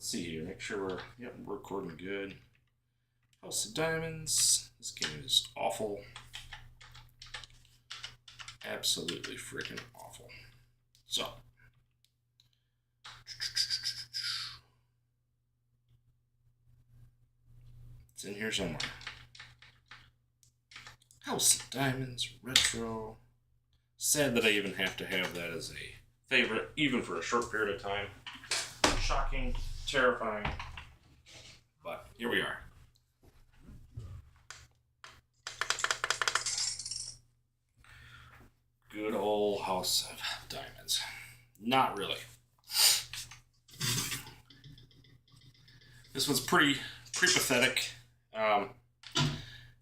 Let's see here. Make sure we're recording good. House of Diamonds. This game is awful. Absolutely freaking awful. So. It's in here somewhere. House of Diamonds, retro. Sad that I even have to have that as a favorite, even for a short period of time. Shocking, terrifying, but here we are. Good old House of Diamonds. Not really. This one's pretty pathetic, and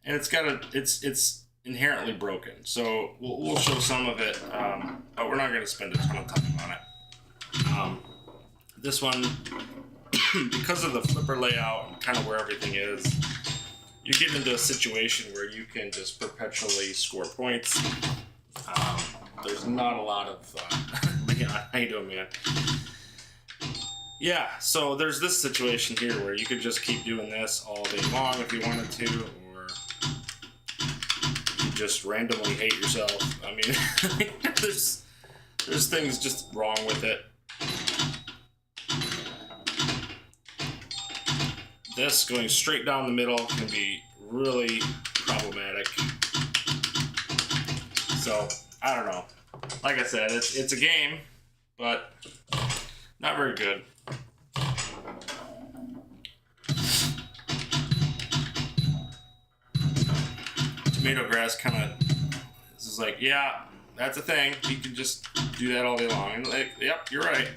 it's inherently broken. So we'll show some of it, but we're not going to spend a ton of time on it. This one, because of the flipper layout and kind of where everything is, you get into a situation where you can just perpetually score points. There's not a lot of Leon, how you doing, man? Yeah, so there's this situation here where you could just keep doing this all day long if you wanted to, or you just randomly hate yourself. I mean, there's things just wrong with it. This going straight down the middle can be really problematic. So, I don't know. Like I said, it's a game, but not very good. Tomato grass kind of, this is like, yeah, that's a thing. You can just do that all day long. And like, yep, you're right.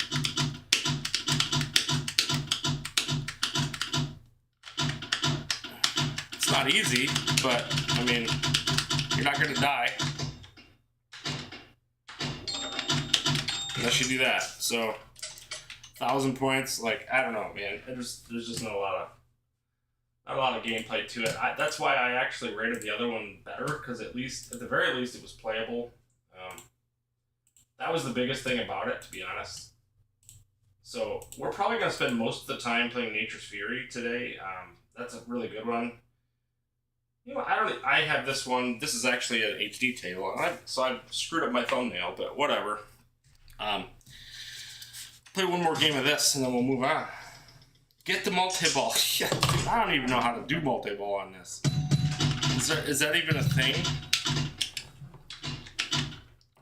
It's not easy, but I mean, you're not going to die unless you do that. So 1,000 points, like, I don't know, man. There's just not a lot of gameplay to it. That's why I actually rated the other one better, because at the very least, it was playable. That was the biggest thing about it, to be honest. So we're probably going to spend most of the time playing Nature's Fury today. That's a really good one. You know, I have this one. This is actually an HD table, so I've screwed up my thumbnail, but whatever. Play one more game of this, and then we'll move on. Get the multi-ball. Yeah, dude, I don't even know how to do multi-ball on this. Is that even a thing?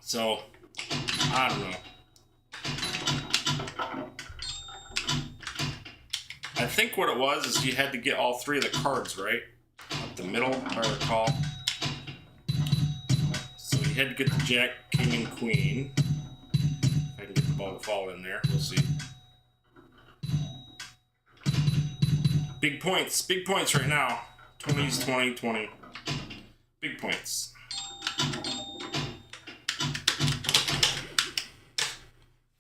So, I don't know. I think what it was is you had to get all three of the cards, right? Up the middle, if I recall. So you had to get the Jack, King, and Queen. If I can get the ball to fall in there, we'll see. Big points right now. 20s, 20, 20. Big points.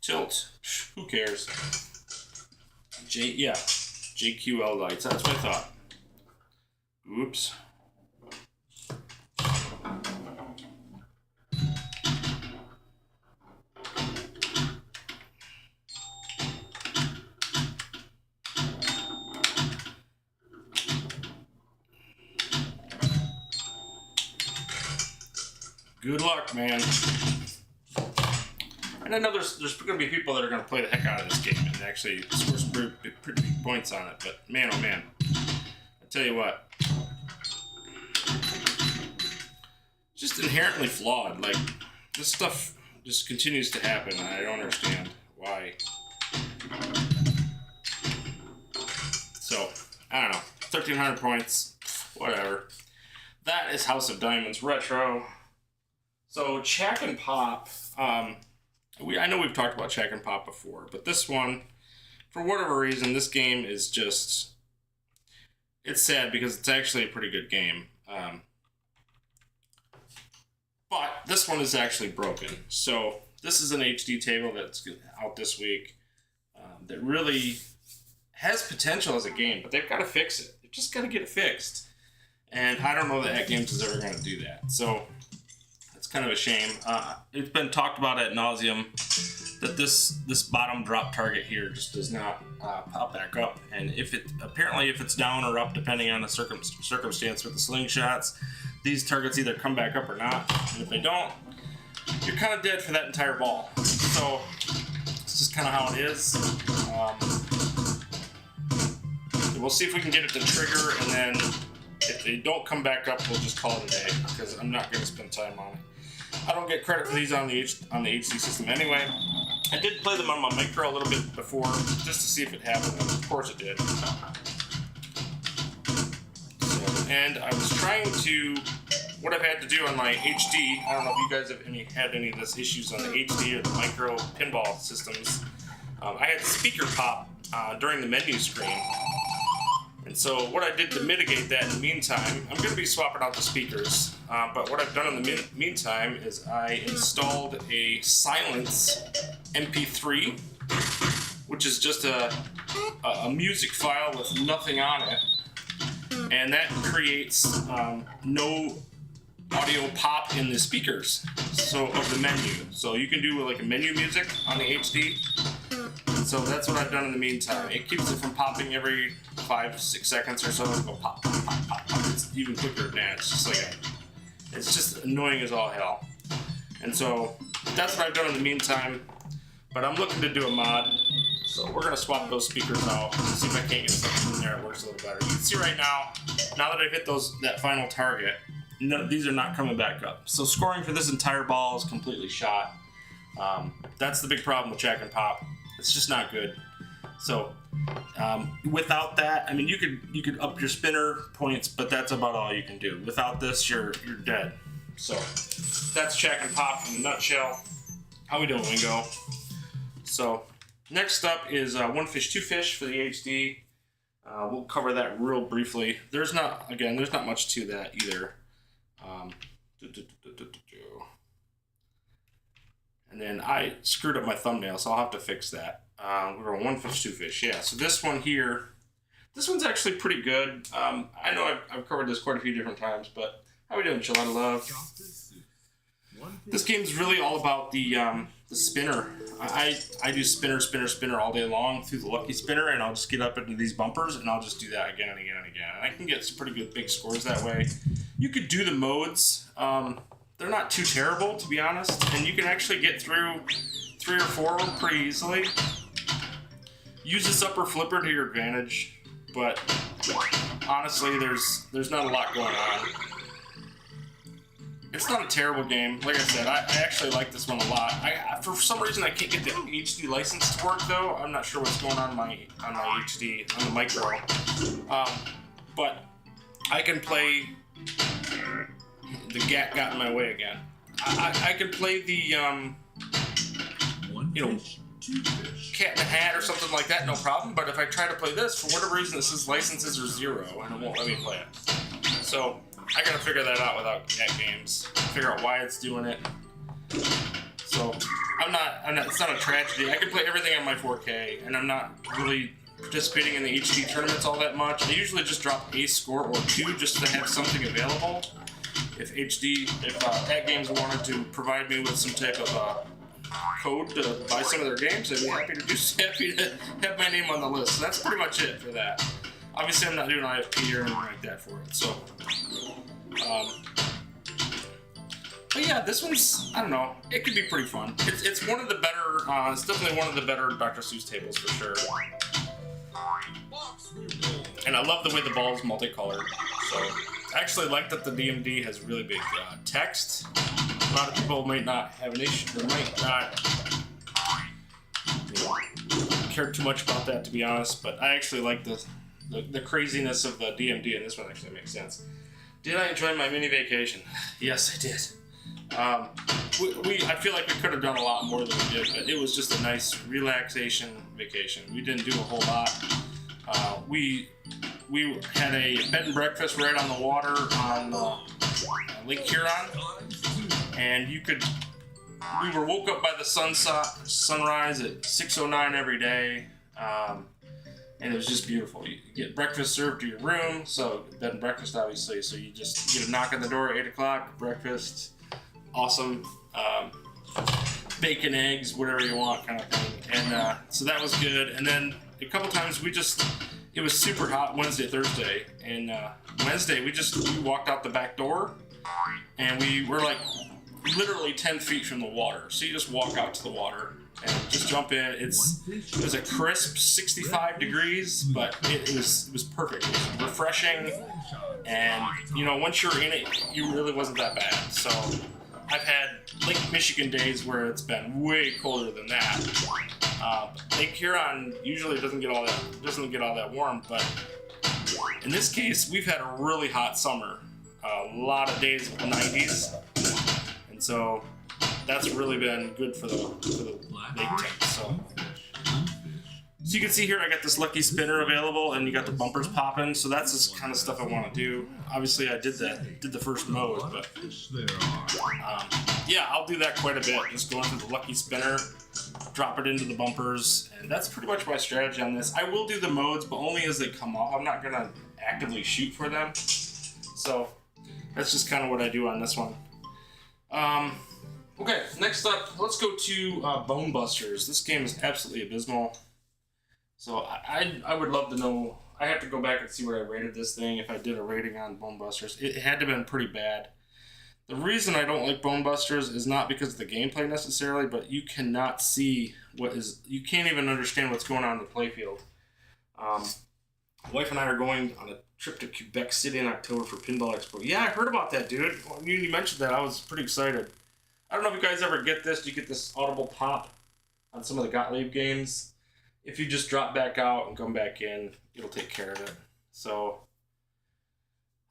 Tilt. Who cares? JQL lights. That's what I thought. Oops. Good luck, man. And I know there's going to be people that are going to play the heck out of this game and actually score some pretty big points on it. But man, oh man, I tell you what, just inherently flawed. Like, this stuff just continues to happen, and I don't understand why. So I don't know. 1,300 points, whatever. That is House of Diamonds Retro. So Chack and Pop, I know we've talked about Chack and Pop before, but this one, for whatever reason, this game is just, it's sad because it's actually a pretty good game. But this one is actually broken. So this is an HD table that's out this week that really has potential as a game, but they've got to fix it. They've just got to get it fixed. And I don't know that At Games is ever going to do that. So it's kind of a shame. It's been talked about ad nauseum that this bottom drop target here just does not pop back up. And if it's down or up, depending on the circumstance with the slingshots, these targets either come back up or not. And if they don't, you're kind of dead for that entire ball. So it's just kind of how it is. We'll see if we can get it to trigger, and then if they don't come back up, we'll just call it a day, because I'm not going to spend time on it. I don't get credit for these on the HD system anyway. I did play them on my micro a little bit before, just to see if it happened, and of course it did. So, and I was trying to, what I've had to do on my HD, I don't know if you guys have had any of this issues on the HD or the micro pinball systems. I had the speaker pop during the menu screen. And so what I did to mitigate that in the meantime, I'm going to be swapping out the speakers, but what I've done in the meantime is I installed a Silence MP3, which is just a music file with nothing on it, and that creates no audio pop in the speakers of the menu. So you can do like a menu music on the HD. So that's what I've done in the meantime. It keeps it from popping every 5-6 seconds or so. It'll go pop, pop, pop, pop, pop. It's even quicker than that. It's just like it's just annoying as all hell. And so that's what I've done in the meantime. But I'm looking to do a mod. So we're gonna swap those speakers out and see if I can't get something in there that works a little better. You can see right now that I've hit that final target, these are not coming back up. So scoring for this entire ball is completely shot. That's the big problem with Jack and Pop. It's just not good. So without that, I mean, you could up your spinner points, but that's about all you can do. Without this, you're dead. So that's Jack and Pop in a nutshell. How we doing, Wingo? So next up is One Fish, Two Fish for the HD. We'll cover that real briefly. There's not much to that either. And then I screwed up my thumbnail, so I'll have to fix that. We're going One Fish, Two Fish. Yeah, so this one here, this one's actually pretty good. I know I've covered this quite a few different times, but how we doing, Chill Out of Love? This game's really all about the spinner. I do spinner all day long through the lucky spinner, and I'll just get up into these bumpers, and I'll just do that again and again and again. And I can get some pretty good big scores that way. You could do the modes. They're not too terrible, to be honest, and you can actually get through 3 or 4 of them pretty easily. Use this upper flipper to your advantage, but honestly, there's not a lot going on. It's not a terrible game. Like I said, I actually like this one a lot. For some reason, I can't get the HD license to work, though. I'm not sure what's going on my HD, on the micro. But I can play... The GAT got in my way again. I could play the, Cat in the Hat or something like that, no problem. But if I try to play this, for whatever reason, it says licenses are 0, and it won't let me play it. So I gotta figure that out without GAT games. Figure out why it's doing it. So I'm not. It's not a tragedy. I can play everything on my 4K, and I'm not really participating in the HD tournaments all that much. I usually just drop a score or 2 just to have something available. If At Games wanted to provide me with some type of code to buy some of their games, I'd be happy to have my name on the list. So that's pretty much it for that. Obviously, I'm not doing IFP or anything like that for it. So, but yeah, this one's, I don't know, it could be pretty fun. It's one of the better. It's definitely one of the better Dr. Seuss tables for sure. And I love the way the ball is multicolored. So. I actually like that the DMD has really big text. A lot of people might not have an issue, or might not care too much about that, to be honest, but I actually like the craziness of the DMD, and this one actually makes sense. Did I enjoy my mini vacation? Yes, I did. I feel like we could have done a lot more than we did, but it was just a nice relaxation vacation. We didn't do a whole lot. We had a bed and breakfast right on the water on Lake Huron, and we were woke up by the sunrise at 6:09 every day, and it was just beautiful. You get breakfast served to your room, so bed and breakfast obviously, so you just get a knock on the door at 8 o'clock, breakfast, awesome, bacon, eggs, whatever you want kind of thing, and so that was good. And then a couple times it was super hot Wednesday, Thursday, and Wednesday we walked out the back door, and we were like literally 10 feet from the water. So you just walk out to the water and just jump in. It was a crisp 65 degrees, but it was perfect. It was refreshing, and you know, once you're in it, you really wasn't that bad. So I've had Lake Michigan days where it's been way colder than that. Lake Huron usually doesn't get all that warm, but in this case, we've had a really hot summer. A lot of days in the 90s, and so that's really been good for the lake temps. So you can see here, I got this lucky spinner available, and you got the bumpers popping. So that's the kind of stuff I want to do. Obviously, I did the first mode, but yeah, I'll do that quite a bit. Just going through the lucky spinner, drop it into the bumpers, and that's pretty much my strategy on this. I will do the modes, but only as they come up. I'm not gonna actively shoot for them. So that's just kind of what I do on this one. Okay, next up, let's go to Bone Busters. This game is absolutely abysmal. So I would love to know. I have to go back and see what I rated this thing, if I did a rating on Bone Busters. It had to have been pretty bad. The reason I don't like Bone Busters is not because of the gameplay necessarily, but you cannot see you can't even understand what's going on in the playfield. My wife and I are going on a trip to Quebec City in October for Pinball Expo. Yeah, I heard about that, dude. When you mentioned that, I was pretty excited. I don't know if you guys ever get this. Do you get this audible pop on some of the Gottlieb games? If you just drop back out and come back in, it'll take care of it. So,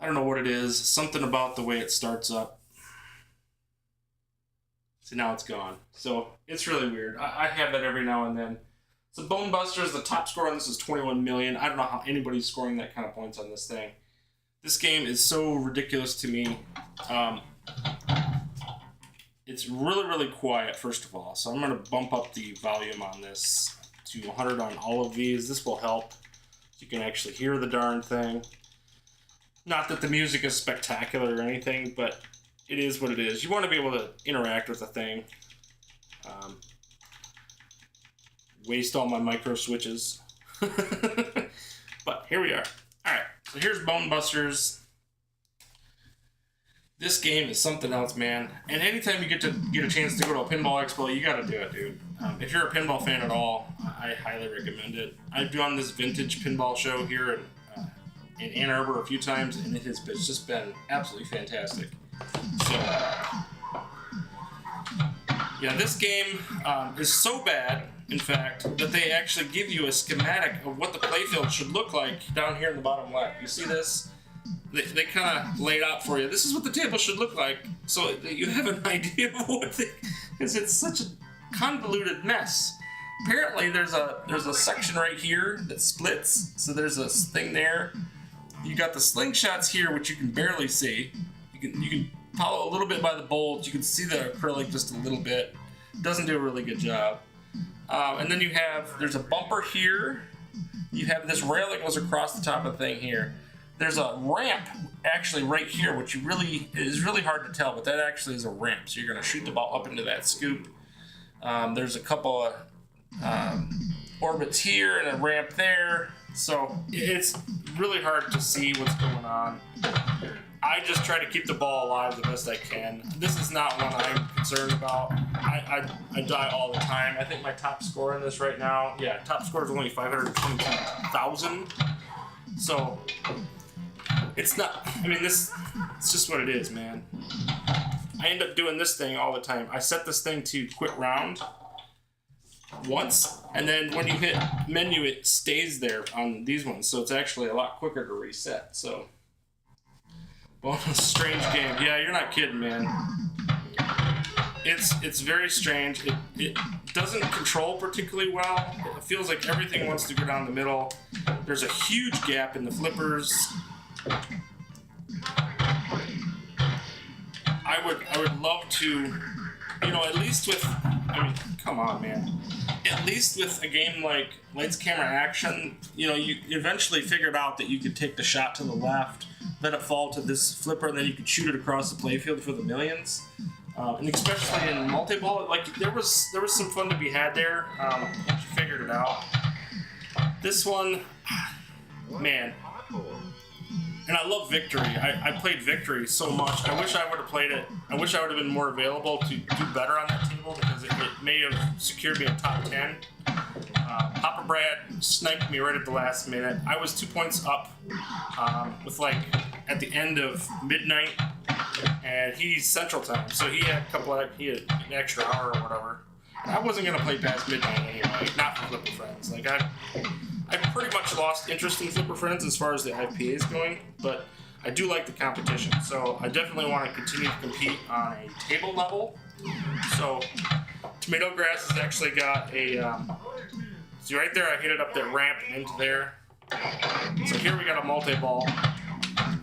I don't know what it is. Something about the way it starts up. See, now it's gone. So, it's really weird. I have that every now and then. So, Bone Busters, the top score on this is 21 million. I don't know how anybody's scoring that kind of points on this thing. This game is so ridiculous to me. It's really, really quiet, first of all. So, I'm going to bump up the volume on this to 100 on all of these. This will help. You can actually hear the darn thing. Not that the music is spectacular or anything, but it is what it is. You want to be able to interact with the thing. Waste all my micro switches. But here we are. Alright, so here's Bone Busters. This game is something else, man. And anytime you get a chance to go to a pinball expo, you gotta do it, dude. If you're a pinball fan at all, I highly recommend it. I've done this vintage pinball show here in Ann Arbor a few times, and it's just been absolutely fantastic. So, yeah, this game is so bad, in fact, that they actually give you a schematic of what the playfield should look like down here in the bottom left. You see this? They kind of lay it out for you. This is what the table should look like, so that you have an idea of what because it's such a convoluted mess. Apparently, there's a section right here that splits. So there's a thing there. You got the slingshots here, which you can barely see. You can follow a little bit by the bolts. You can see the acrylic just a little bit. Doesn't do a really good job. And then there's a bumper here. You have this rail that goes across the top of the thing here. There's a ramp actually right here, which is really hard to tell, but that actually is a ramp. So you're going to shoot the ball up into that scoop. There's a couple of orbits here and a ramp there. So it's really hard to see what's going on. I just try to keep the ball alive the best I can. This is not one I'm concerned about. I die all the time. I think my top score in this right now, top score is only 522,000. So it's not, it's just what it is, man. I end up doing this thing all the time. I set this thing to quit round once, and then when you hit menu, it stays there on these ones. So it's actually a lot quicker to reset. So, strange game. Yeah, you're not kidding, man. It's very strange. It doesn't control particularly well. It feels like everything wants to go down the middle. There's a huge gap in the flippers. I would love to, at least with, come on, man. At least with a game like Lights, Camera, Action, you eventually figured out that you could take the shot to the left, let it fall to this flipper, and then you could shoot it across the playfield for the millions. And especially in multi-ball, there was some fun to be had there once you figured it out. This one, man. And I love Victory. I played Victory so much. I wish I would have played it. I wish I would have been more available to do better on that table because it may have secured me a top 10. Papa Brad sniped me right at the last minute. I was 2 points up with like at the end of midnight, and he's Central Time, so he had he had an extra hour or whatever. And I wasn't gonna play past midnight anyway, not for Flipper Friends. Like I pretty much lost interest in Flipper Friends as far as the IPA is going, but I do like the competition, so I definitely want to continue to compete on a table level. So Tomato Grass has actually got a see right there, I hit it up that ramp and into there. So here we got a multi-ball,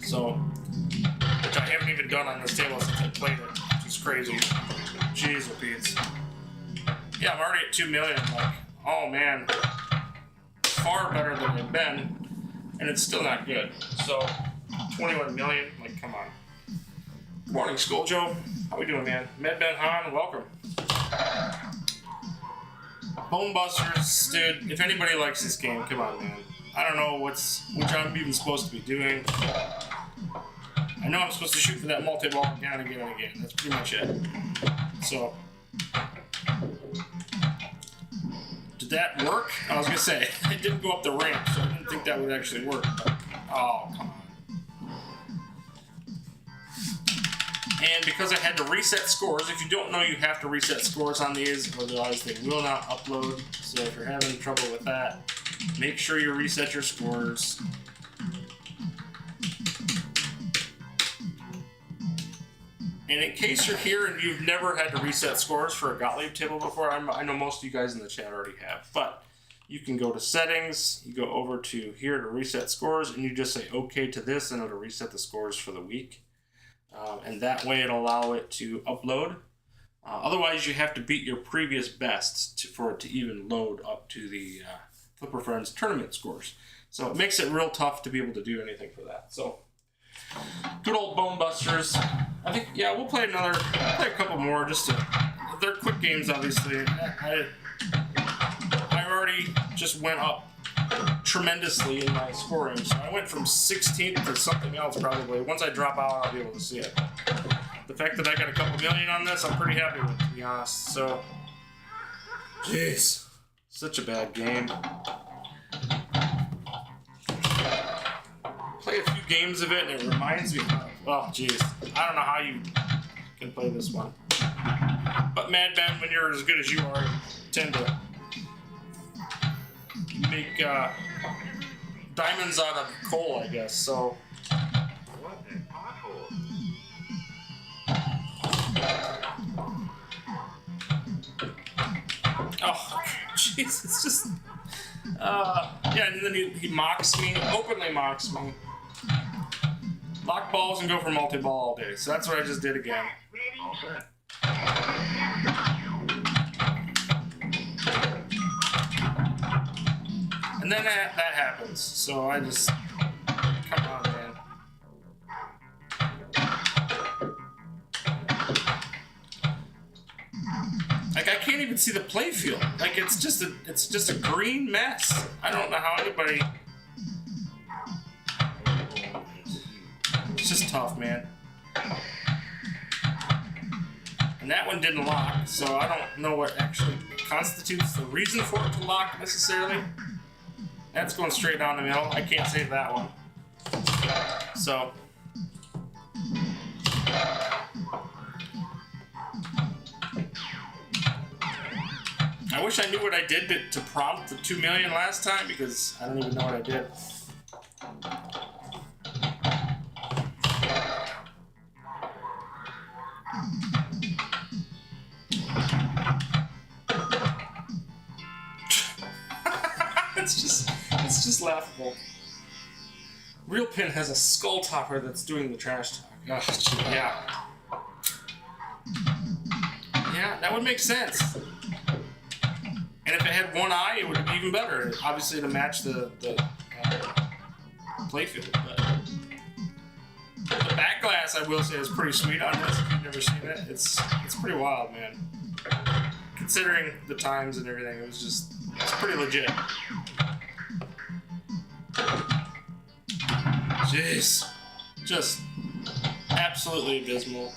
so which I haven't even done on this table since I played it, which is crazy. Jeez Louise. Yeah, I'm already at 2 million. Like, oh man, far better than they've been, and it's still not good. So 21 million. Like, come on. Good morning, Skull Joe. How we doing, man? Med Ben Han, welcome. Bone Busters, dude. If anybody likes this game, come on, man. I don't know which I'm even supposed to be doing. I know I'm supposed to shoot for that multi-ball again and again and again. That's pretty much it. So, did that work? I was gonna say it didn't go up the ramp, so I didn't think that would actually work. But, oh, come on. And because I had to reset scores, if you don't know, you have to reset scores on these, otherwise they will not upload. So if you're having trouble with that, make sure you reset your scores. And in case you're here and you've never had to reset scores for a Gottlieb table before, I know most of you guys in the chat already have, but you can go to settings, you go over to here to reset scores, and you just say okay to this, and it'll reset the scores for the week. And that way it'll allow it to upload. Otherwise, you have to beat your previous best for it to even load up to the Flipper Friends tournament scores. So it makes it real tough to be able to do anything for that. So, good old Bone Busters. I think, yeah, we'll play a couple more just to, they're quick games, obviously. I already just went up tremendously in my scoring, so I went from 16th to something else probably. Once I drop out, I'll be able to see it. The fact that I got a couple million on this, I'm pretty happy with, to be honest. So, jeez, such a bad game. Play a few games of it, and it reminds me of, oh, jeez, I don't know how you can play this one. But Mad Ben, when you're as good as you are, you tend to make diamonds out of coal, I guess. So. Oh, jeez, it's just. Yeah, and then he mocks me, openly mocks me. Lock balls and go for multi-ball all day. So that's what I just did again. And then that happens. So I just, come on, man. Like, I can't even see the play field. Like, it's just a green mess. I don't know how anybody. It's just tough, man. And that one didn't lock, so I don't know what actually constitutes the reason for it to lock necessarily. That's going straight down the middle. I can't save that one. So. I wish I knew what I did to prompt the 2 million last time, because I don't even know what I did. It's just laughable. Real Pin has a skull topper that's doing the trash talk. Oh, yeah. Yeah, that would make sense. And if it had one eye, it would be even better. Obviously, to match the playfield. But the back glass, I will say, is pretty sweet on this. If you've never seen it, it's pretty wild, man. Considering the times and everything, it's pretty legit. Jeez. Just absolutely abysmal.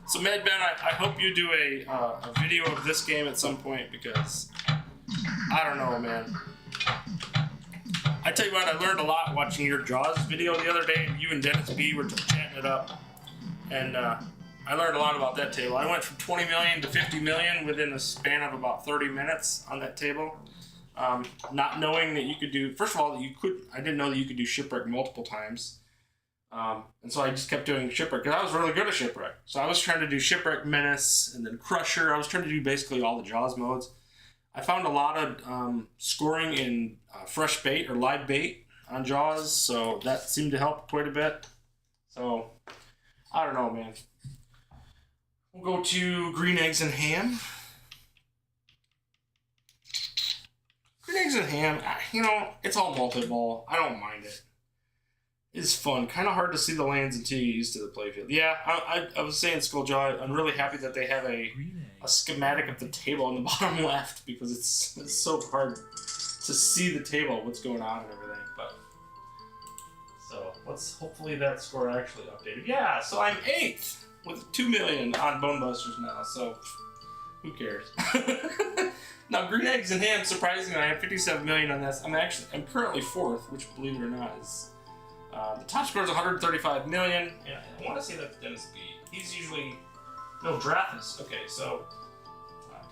So Mad Ben, I hope you do a video of this game at some point, because I don't know, man. I tell you what, I learned a lot watching your Jaws video the other day. You and Dennis B were just chatting it up, and I learned a lot about that table. I went from 20 million to 50 million within a span of about 30 minutes on that table. Not knowing that you could do, first of all, I didn't know that you could do Shipwreck multiple times. And so I just kept doing Shipwreck, because I was really good at Shipwreck. So I was trying to do Shipwreck, Menace, and then Crusher. I was trying to do basically all the Jaws modes. I found a lot of scoring in fresh bait or live bait on Jaws, so that seemed to help quite a bit. So, I don't know, man. We'll go to Green Eggs and Ham. Green Eggs and Ham, you know, it's all multi-ball. I don't mind it. It's fun. Kind of hard to see the lands until you get used to the playfield. Yeah, I was saying, Skulljaw, I'm really happy that they have a schematic of the table on the bottom left, because it's so hard to see the table, what's going on and everything. But so hopefully that score actually updated. Yeah, so I'm 8th with 2 million on Bone Busters now. So who cares? Now Green Eggs and Ham, surprisingly, I have 57 million on this. I'm currently 4th, which, believe it or not, is the top score is 135 million. And I want to say that's Dennis B. He's usually Drathis. Okay, so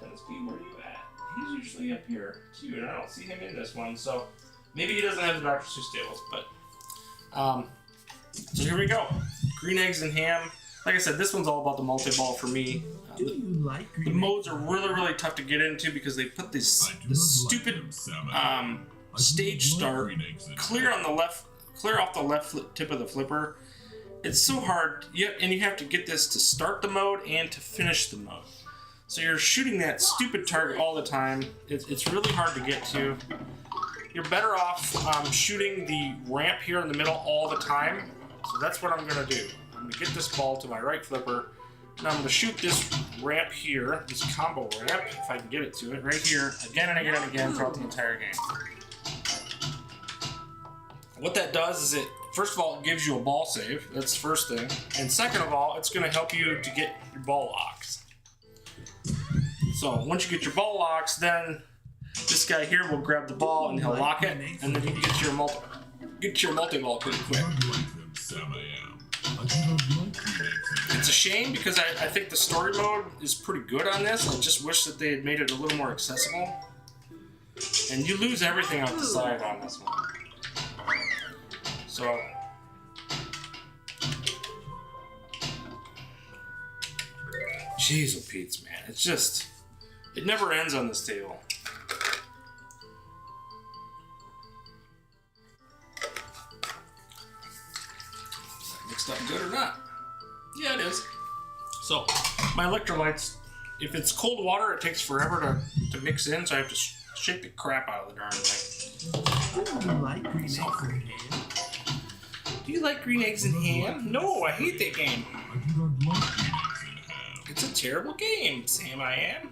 Dennis B, where are you at? He's usually up here too, and I don't see him in this one. So maybe he doesn't have the Dr. Seuss tables, but so here we go. Green Eggs and Ham. Like I said, this one's all about the multi-ball for me. The modes are really, really tough to get into, because they put this stupid stage start clear off the left tip of the flipper. It's so hard, and you have to get this to start the mode and to finish the mode. So you're shooting that stupid target all the time. It's really hard to get to. You're better off shooting the ramp here in the middle all the time. So that's what I'm going to do. I'm going to get this ball to my right flipper, and I'm going to shoot this ramp here, this combo ramp, if I can get it to it, right here, again and again and again throughout the entire game. What that does is first of all, it gives you a ball save. That's the first thing. And second of all, it's going to help you to get your ball locks. So once you get your ball locks, then this guy here will grab the ball and he'll lock it, and then you can get your multi-ball pretty quick. It's a shame, because I think the story mode is pretty good on this. I just wish that they had made it a little more accessible. And you lose everything off the side on this one. So jeez, oh Pete's, man, it's just, it never ends on this table. Is that mixed up good or not? Yeah, it is. So my electrolytes, if it's cold water, it takes forever to mix in, so I have to shake the crap out of the darn thing. Do you like Green Eggs and Ham? No, I hate that game. It's a terrible game, Sam. I am.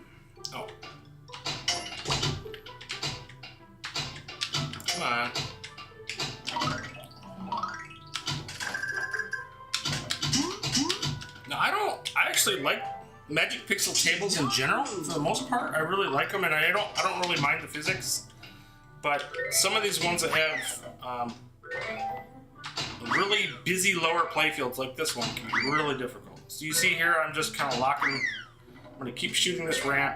Oh. Come on. Now, I actually like Magic Pixel tables in general, for the most part. I really like them, and I don't really mind the physics. But some of these ones that have really busy lower playfields like this one can be really difficult. So you see here, I'm just kind of locking. I'm going to keep shooting this ramp.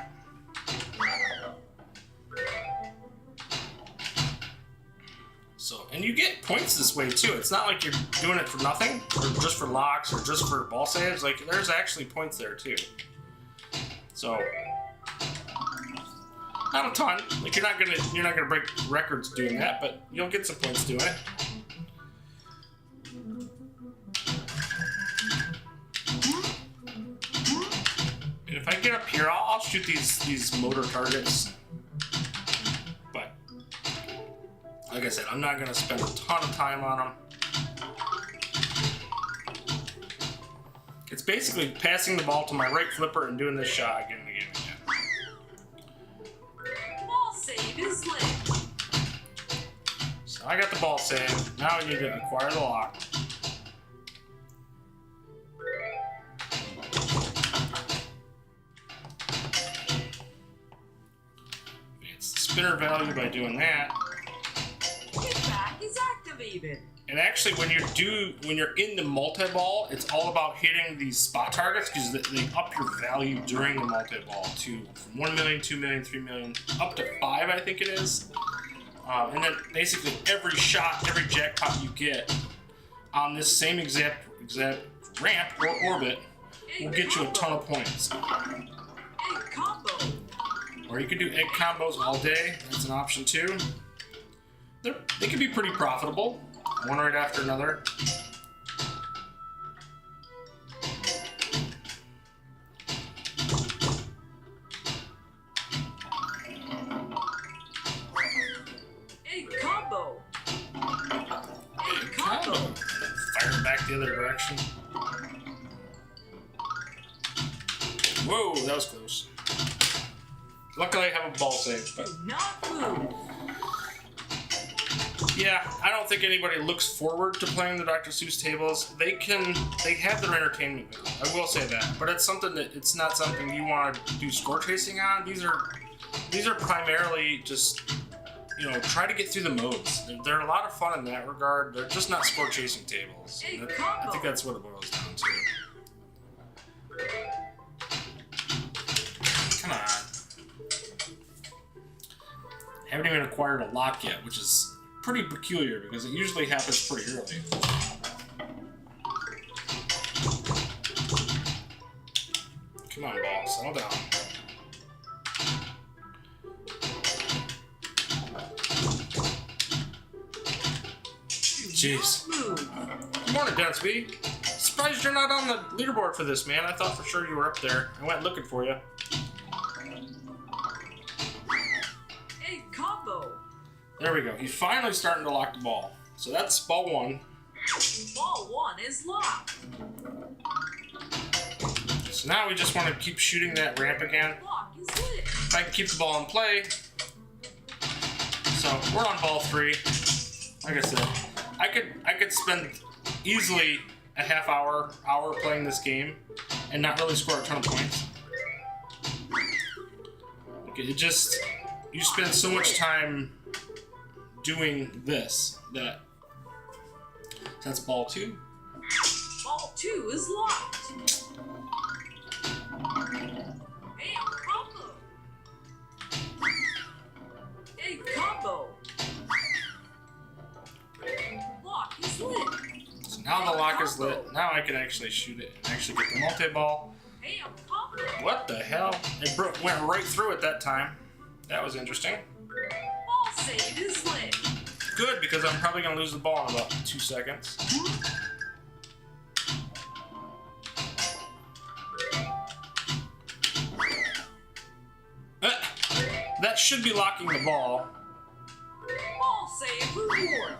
So, and you get points this way too. It's not like you're doing it for nothing, or just for locks, or just for ball saves. Like, there's actually points there too. So, not a ton. Like, you're not gonna break records doing that, but you'll get some points doing it. And if I get up here, I'll shoot these motor targets. But like I said, I'm not gonna spend a ton of time on them. It's basically passing the ball to my right flipper and doing this shot again and again and again. Ball save is lit. So So I got the ball save. Now we need to acquire the lock. Advance the spinner value by doing that. Kickback is activated. And actually, when you're in the multi-ball, it's all about hitting these spot targets because they up your value during the multi-ball to from 1 million, 2 million, 3 million, up to 5, I think it is. And then basically every shot, every jackpot you get on this same exact ramp or orbit will get you a ton of points. Egg combo. Or you could do egg combos all day. That's an option too. They can be pretty profitable. One right after another. Egg combo. Egg combo. Fire back the other direction. Whoa, that was close. Luckily I have a ball save, but Do not move. yeah, I don't think anybody looks forward to playing the Dr. Seuss tables. They have their entertainment value. I will say that, but it's not something you want to do score chasing on. These are primarily just, try to get through the modes. They're a lot of fun in that regard. They're just not score chasing tables. I think that's what it boils down to. Come on. Haven't even acquired a lock yet, which is pretty peculiar because it usually happens pretty early. Come on, ball, settle down. Jeez. Good morning, Dunsby. Surprised you're not on the leaderboard for this, man. I thought for sure you were up there. I went looking for you. Egg combo. There we go. He's finally starting to lock the ball. So that's ball 1. Ball 1 is locked. So now we just want to keep shooting that ramp again. Lock is lit. If I can keep the ball in play. So we're on ball 3. Like I said, I could spend easily a half hour playing this game and not really score a ton of points. It just, you spend so much time doing this that that's ball 2. Ball 2 is locked. Bam combo. Egg combo. Lock is lit. So now the lock is lit. Now I can actually shoot it and actually get the multi-ball. Bam combo. What the hell? It went right through it that time. That was interesting. Ball save is lit. Good, because I'm probably going to lose the ball in about 2 seconds. That should be locking the ball. Ball save reward.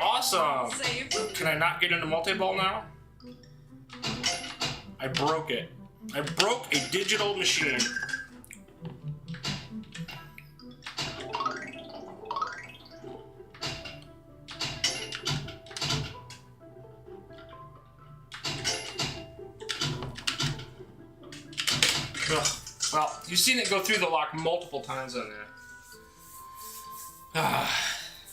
Awesome! Save reward. Can I not get into multi-ball now? I broke it. I broke a digital machine. Ugh. Well, you've seen it go through the lock multiple times on that.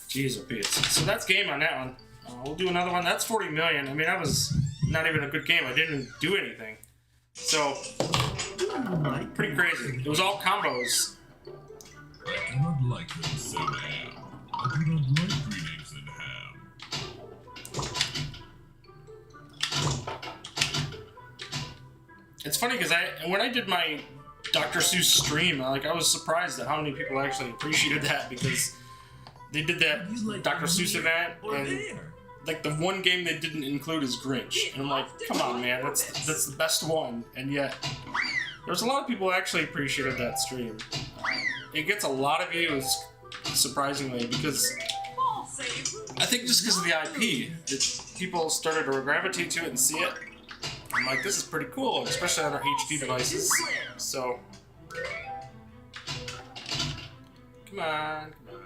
Jeez, Pete. So that's game on that one. We'll do another one. That's 40 million. I mean, that was not even a good game. I didn't do anything. So, pretty crazy. It was all combos. I do not like them so ham. I do not like green eggs and ham. It's funny because when I did my Dr. Seuss stream, I was surprised at how many people actually appreciated that because they did that Dr. Seuss event and like the one game they didn't include is Grinch, and I'm like, come on, man, that's the best one, and yet there's a lot of people who actually appreciated that stream. It gets a lot of views, surprisingly, because I think just because of the IP, people started to gravitate to it and see it. I'm like, this is pretty cool, especially on our HD devices. So, come Come on, come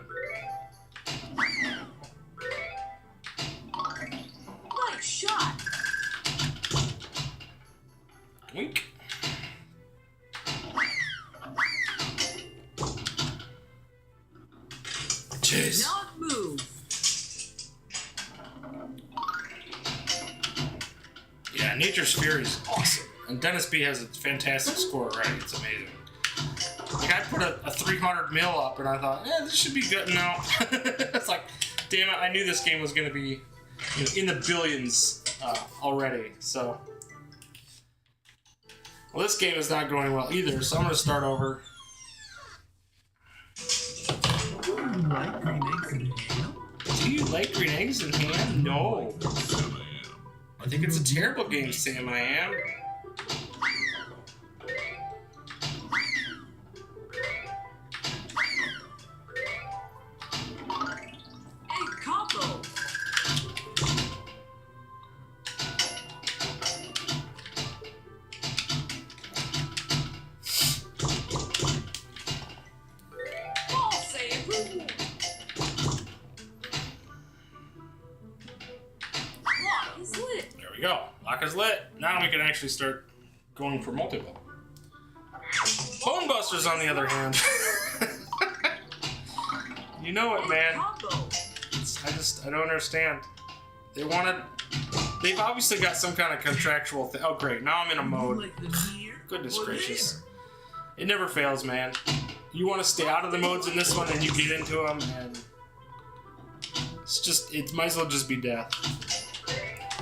on. Nice shot. Wink. Jeez. Not move. Yeah, Nature's Fury is awesome. And Dennis B has a fantastic score, right? It's amazing. Like, I put a 300 mil up, and I thought, this should be good. No. It's like, damn it, I knew this game was going to be in the billions already. So, well, this game is not going well either, so I'm going to start over. Do you like green eggs and ham? No. I think it's a terrible game, Sam. I am. Egg combo. Ball save reward. Lock is lit. There we go. Lock is lit. Now we can actually start going for multi-ball. Bone Busters, on the other hand. You know it, man. Combo. I don't understand. They've obviously got some kind of contractual thing. Oh, great. Now I'm in a mode. Goodness gracious. It never fails, man. You want to stay out of the modes in this one, and you get into them, and it might as well just be death.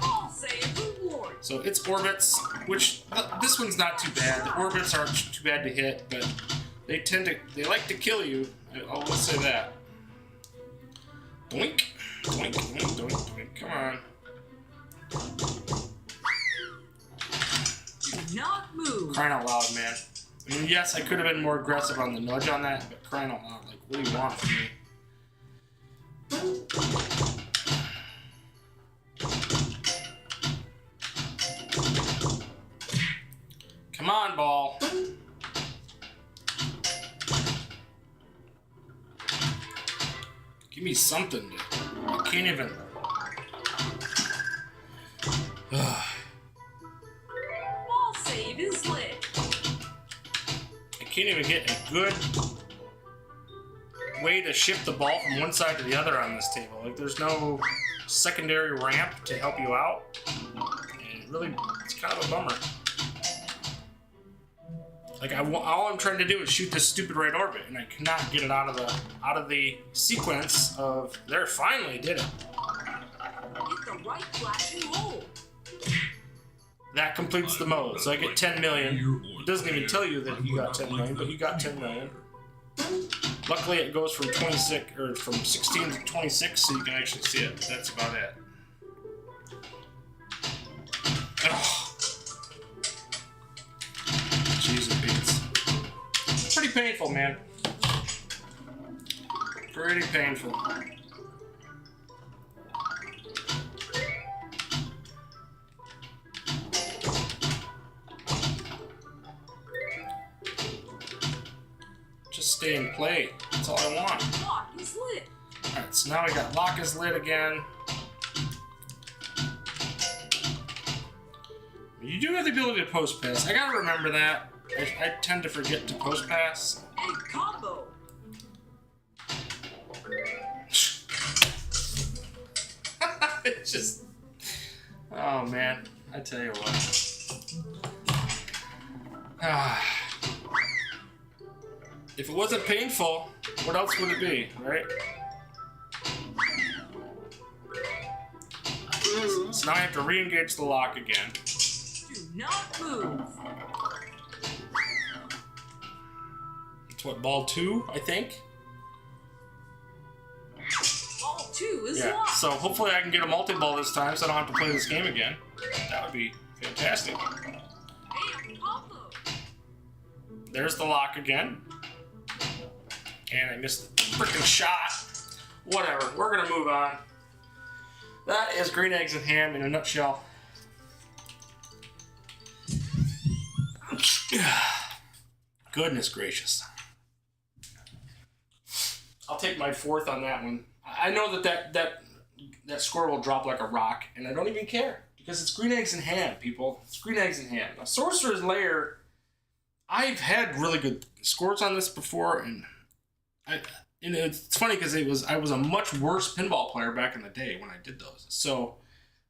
Ball save reward. So it's orbits, which this one's not too bad. The orbits aren't too bad to hit, but they like to kill you. I'll say that. Doink, doink, doink, doink, doink. Come on. Do not move. Crying out loud, man. I mean, yes, I could have been more aggressive on the nudge on that, but crying out loud, like, what do you want from me? Come on, ball. Give me something, dude. I can't even. Ball save is lit. I can't even get a good way to shift the ball from one side to the other on this table. Like, there's no secondary ramp to help you out. And really, it's kind of a bummer. Like, all I'm trying to do is shoot this stupid right orbit, and I cannot get it out of the sequence of there. Finally did it. Hit the right flashing hole. That completes the mode, so I get 10 million. It doesn't even tell you that you got 10 million, but you got 10 million. Luckily, it goes from 26 or from 16 to 26, so you can actually see it. But that's about it. Ugh. Jeez, it beats. Pretty painful, man. Pretty painful. Just stay and play. That's all I want. Lock is lit. Alright, so now we got lock is lit again. You do have the ability to post pass. I gotta remember that. I tend to forget to post pass. Egg combo. It's just. Oh man, I tell you what. If it wasn't painful, what else would it be, right? So now I have to re-engage the lock again. Do not move. It's what, ball 2, I think? Ball 2 is Yeah, locked. so hopefully I can get a multi-ball this time so I don't have to play this game again. That would be fantastic. Bam combo. There's the lock again. And I missed the freaking shot. Whatever, we're gonna move on. That is green eggs and ham in a nutshell. Goodness gracious. I'll take my 4th on that one. I know that score will drop like a rock, and I don't even care because it's green eggs and ham, people. It's green eggs and ham. Now, Sorcerers Lair, I've had really good scores on this before, and it's funny because I was a much worse pinball player back in the day when I did those. So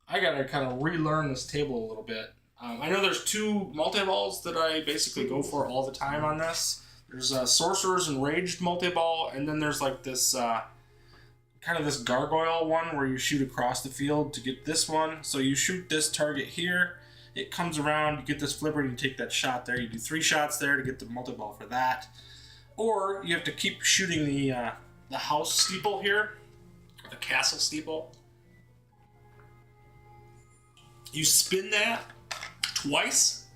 I gotta kind of relearn this table a little bit. I know there's 2 multi-balls that I basically go for all the time on this. There's Sorcerers Enraged multi-ball, and then there's like this kind of this gargoyle one where you shoot across the field to get this one. So you shoot this target here, it comes around, you get this flipper, and you take that shot there. You do 3 shots there to get the multi-ball for that. Or you have to keep shooting the house steeple here, the castle steeple. You spin that twice,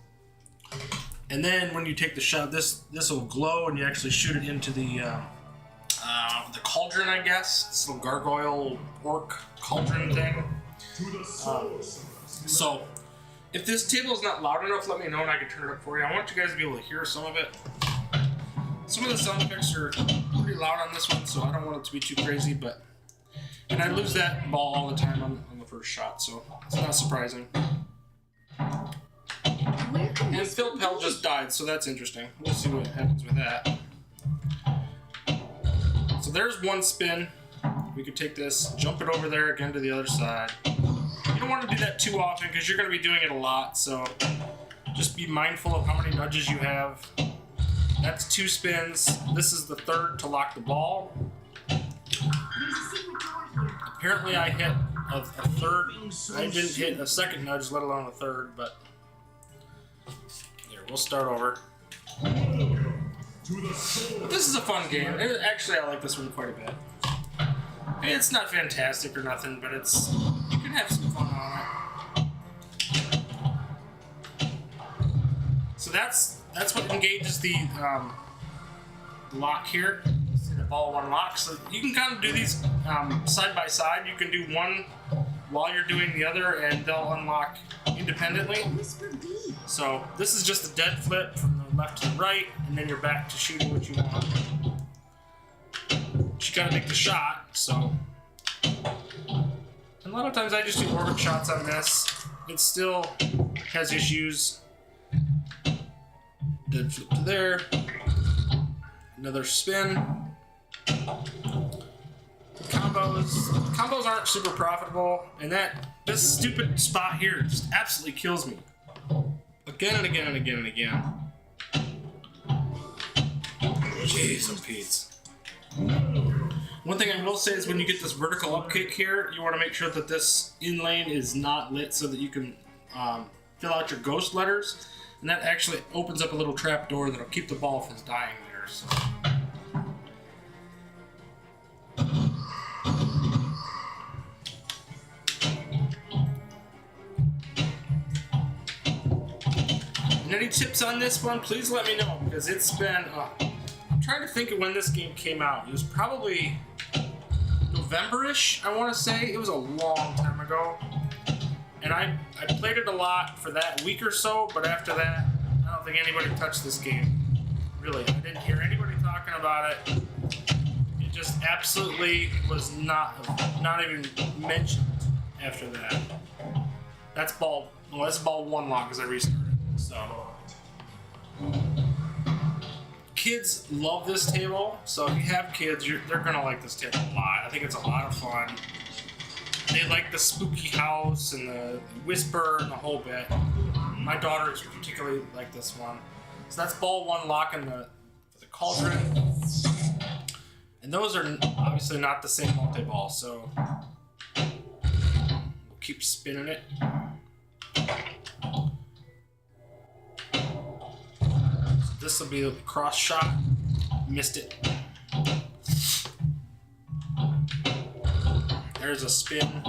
and then when you take the shot, this will glow, and you actually shoot it into the cauldron, I guess. This little gargoyle orc cauldron thing. So, if this table is not loud enough, let me know and I can turn it up for you. I want you guys to be able to hear some of it. Some of the sound effects are pretty loud on this one, so I don't want it to be too crazy, and I lose that ball all the time on the first shot, so it's not surprising. And Phil Pell just died, so that's interesting. We'll see what happens with that. So there's one spin. We could take this, jump it over there again to the other side. You don't want to do that too often because you're going to be doing it a lot, so just be mindful of how many nudges you have. That's 2 spins. This is the 3rd to lock the ball. Apparently I hit a 3rd. I didn't hit a 2nd nudge, let alone a 3rd, but there, we'll start over. This is a fun game. Actually, I like this one quite a bit. It's not fantastic or nothing, but you can have some fun on it. So that's what engages the lock here. The ball 1 lock. So you can kind of do these side by side. You can do one while you're doing the other, and they'll unlock independently. So this is just a dead flip from the left to the right, and then you're back to shooting what you want. But you gotta make the shot, so. And a lot of times I just do orbit shots on this. It still has issues. Dead flip to there. Another spin. Combos aren't super profitable, and this stupid spot here just absolutely kills me. Again and again and again and again. Jeez, oh Pete's. One thing I will say is when you get this vertical up kick here, you want to make sure that this in lane is not lit so that you can fill out your ghost letters, and that actually opens up a little trap door that'll keep the ball from dying there. So. Any tips on this one, please let me know, because it's been, I'm trying to think of when this game came out. It was probably November-ish, I want to say. It was a long time ago. And I played it a lot for that week or so, but after that, I don't think anybody touched this game. Really, I didn't hear anybody talking about it. It just absolutely was not even mentioned after that. That's ball 1 lock because I restarted. So, kids love this table. So if you have kids, they're gonna like this table a lot. I think it's a lot of fun. They like the spooky house and the whisper and the whole bit. My daughters particularly like this one. So that's ball 1 lock in the cauldron. And those are obviously not the same multi-ball, so we'll keep spinning it. This will be a cross shot. Missed it. There's a spin.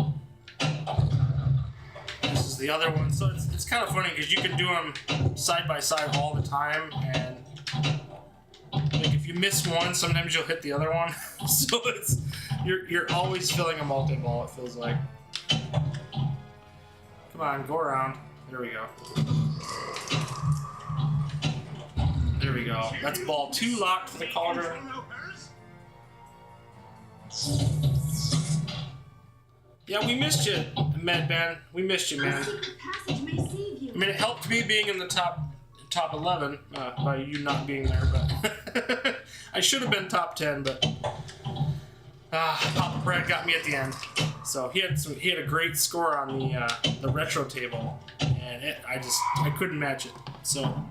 This is the other one. So it's kind of funny because you can do them side by side all the time, and like if you miss one, sometimes you'll hit the other one. So you're always filling a multi-ball. It feels like. Come on, go around. There we go. There we go. That's ball 2 locked for the cauldron. Yeah, we missed you, Mad Ben. We missed you, man. I mean, it helped me being in the top 11 by you not being there, but I should have been top 10, but Papa Brad got me at the end. So he had a great score on the retro table, and I couldn't match it. So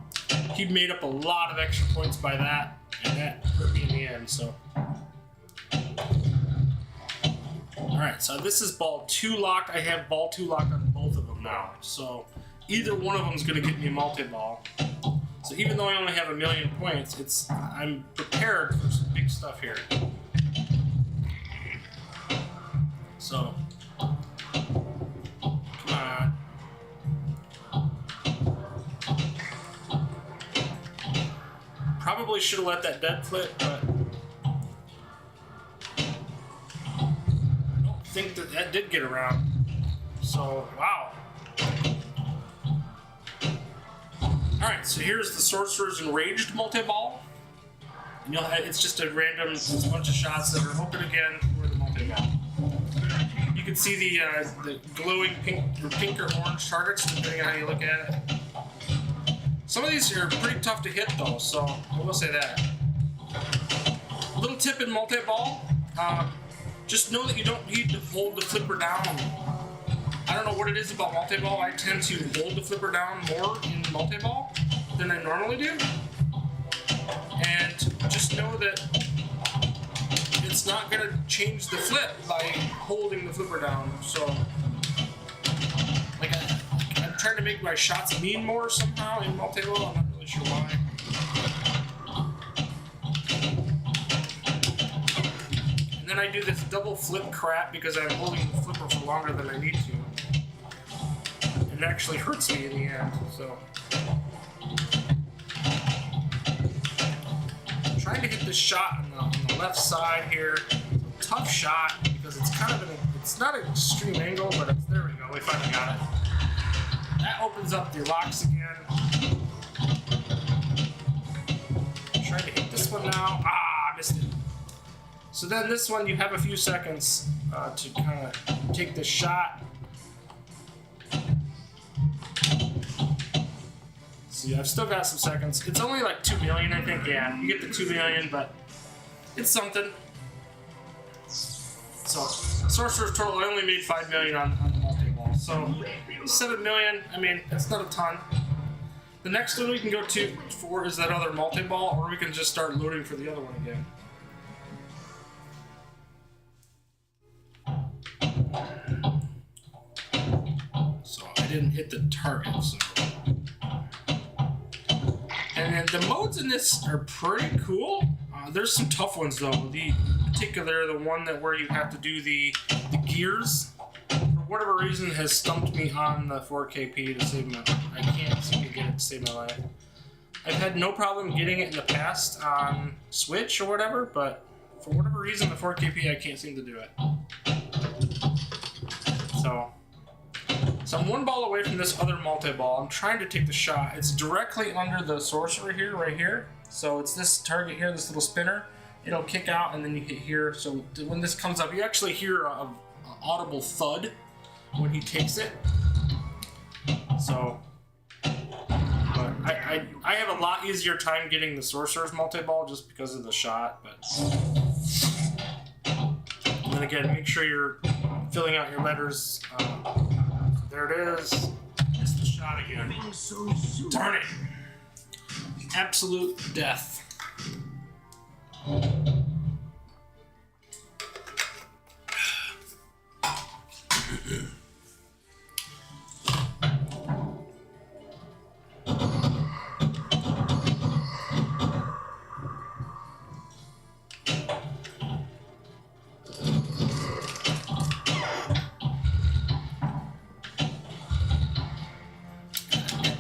he made up a lot of extra points by that, and that hurt me in the end. So. Alright, so this is ball 2 locked. I have ball 2 locked on both of them now. So either one of them is going to get me a multi-ball. So even though I only have 1,000,000 points, I'm prepared for some big stuff here. So, come on. Probably should have let that dead flip, but I think that did get around. So, wow. Alright, so here's the Sorcerers Enraged multi-ball. And it's just a random bunch of shots that are open again for the multi-ball. You can see the glowing pink or orange targets, depending on how you look at it. Some of these are pretty tough to hit, though, so I will say that. A little tip in multi-ball. Just know that you don't need to hold the flipper down. I don't know what it is about multi-ball. I tend to hold the flipper down more in multi-ball than I normally do. And just know that it's not going to change the flip by holding the flipper down. So, like, I'm trying to make my shots mean more somehow in multi-ball. I'm not really sure why. And then I do this double flip crap because I'm holding the flipper for longer than I need to. And it actually hurts me in the end, so. I'm trying to hit this shot on the left side here. It's a tough shot because it's kind of it's not an extreme angle, but there we go, we finally got it. That opens up the locks again. Trying to hit this one now. I missed it. So then this one, you have a few seconds to kind of take this shot. See, I've still got some seconds. It's only like 2,000,000, I think. Yeah, you get the 2,000,000, but it's something. So, Sorcerer's total, I only made 5,000,000 on the multi-ball. So, 7,000,000, I mean, it's not a ton. The next one we can go for is that other multi-ball, or we can just start loading for the other one again. So I didn't hit the target, so. And then the modes in this are pretty cool. There's some tough ones though. In particular, the one where you have to do the gears, for whatever reason, has stumped me on the 4KP to save my life. I can't seem to get it to save my life. I've had no problem getting it in the past on Switch or whatever, but for whatever reason, the 4KP, I can't seem to do it. So I'm one ball away from this other multi-ball. I'm trying to take the shot. It's directly under the Sorcerer here, right here. So it's this target here, this little spinner. It'll kick out and then you hit here. So when this comes up, you actually hear an audible thud when he takes it. So, but I have a lot easier time getting the Sorcerer's multi-ball just because of the shot. But and then again, make sure you're filling out your letters. There it is. It's the shot again. Darn it. Absolute death.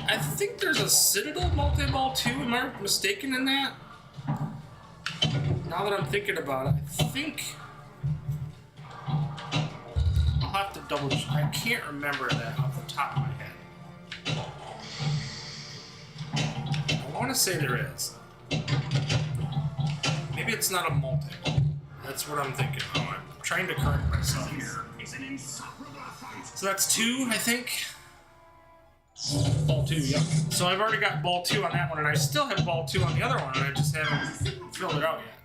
I think there's a Citadel multi-ball too. Am I mistaken in that? Now that I'm thinking about it, I think I'll have to double check. I can't remember that off the top of my head. I want to say there is. Maybe it's not a multi-ball. That's what I'm thinking. Oh, I'm trying to correct myself here. So that's 2, I think. Ball 2, yep. So I've already got ball 2 on that one, and I still have ball 2 on the other one, and I just haven't filled it out yet.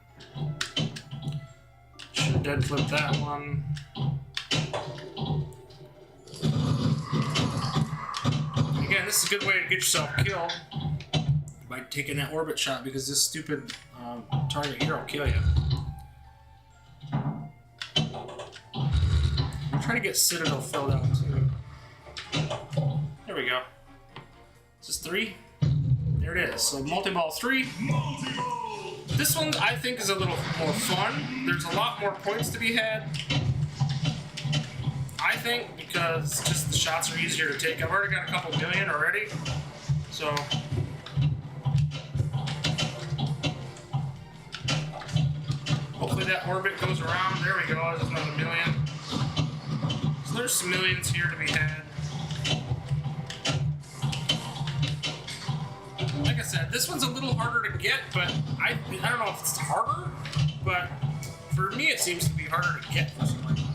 Should have dead flipped that one. Again, this is a good way to get yourself killed by taking that orbit shot, because this stupid target here will kill you. I'm trying to get Citadel filled out too. There we go. Is this 3? There it is. So multi-ball 3. This one I think is a little more fun. There's a lot more points to be had, I think, because just the shots are easier to take. I've already got a couple million already, so hopefully that orbit goes around. There we go. There's another million. So there's some millions here to be had. Like I said, this one's a little harder to get, but I don't know if it's harder, but for me it seems to be harder to get for some reason.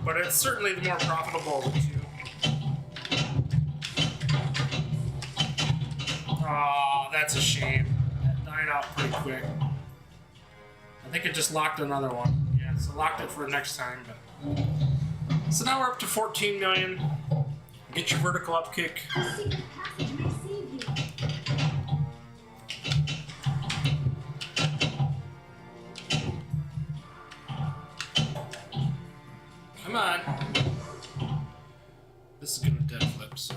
But it's certainly the more profitable of the two. Oh, that's a shame. That died out pretty quick. I think it just locked another one. Yeah, so locked it for next time. But so now we're up to 14 million. Get your vertical up kick. Come on. This is gonna dead flip, so.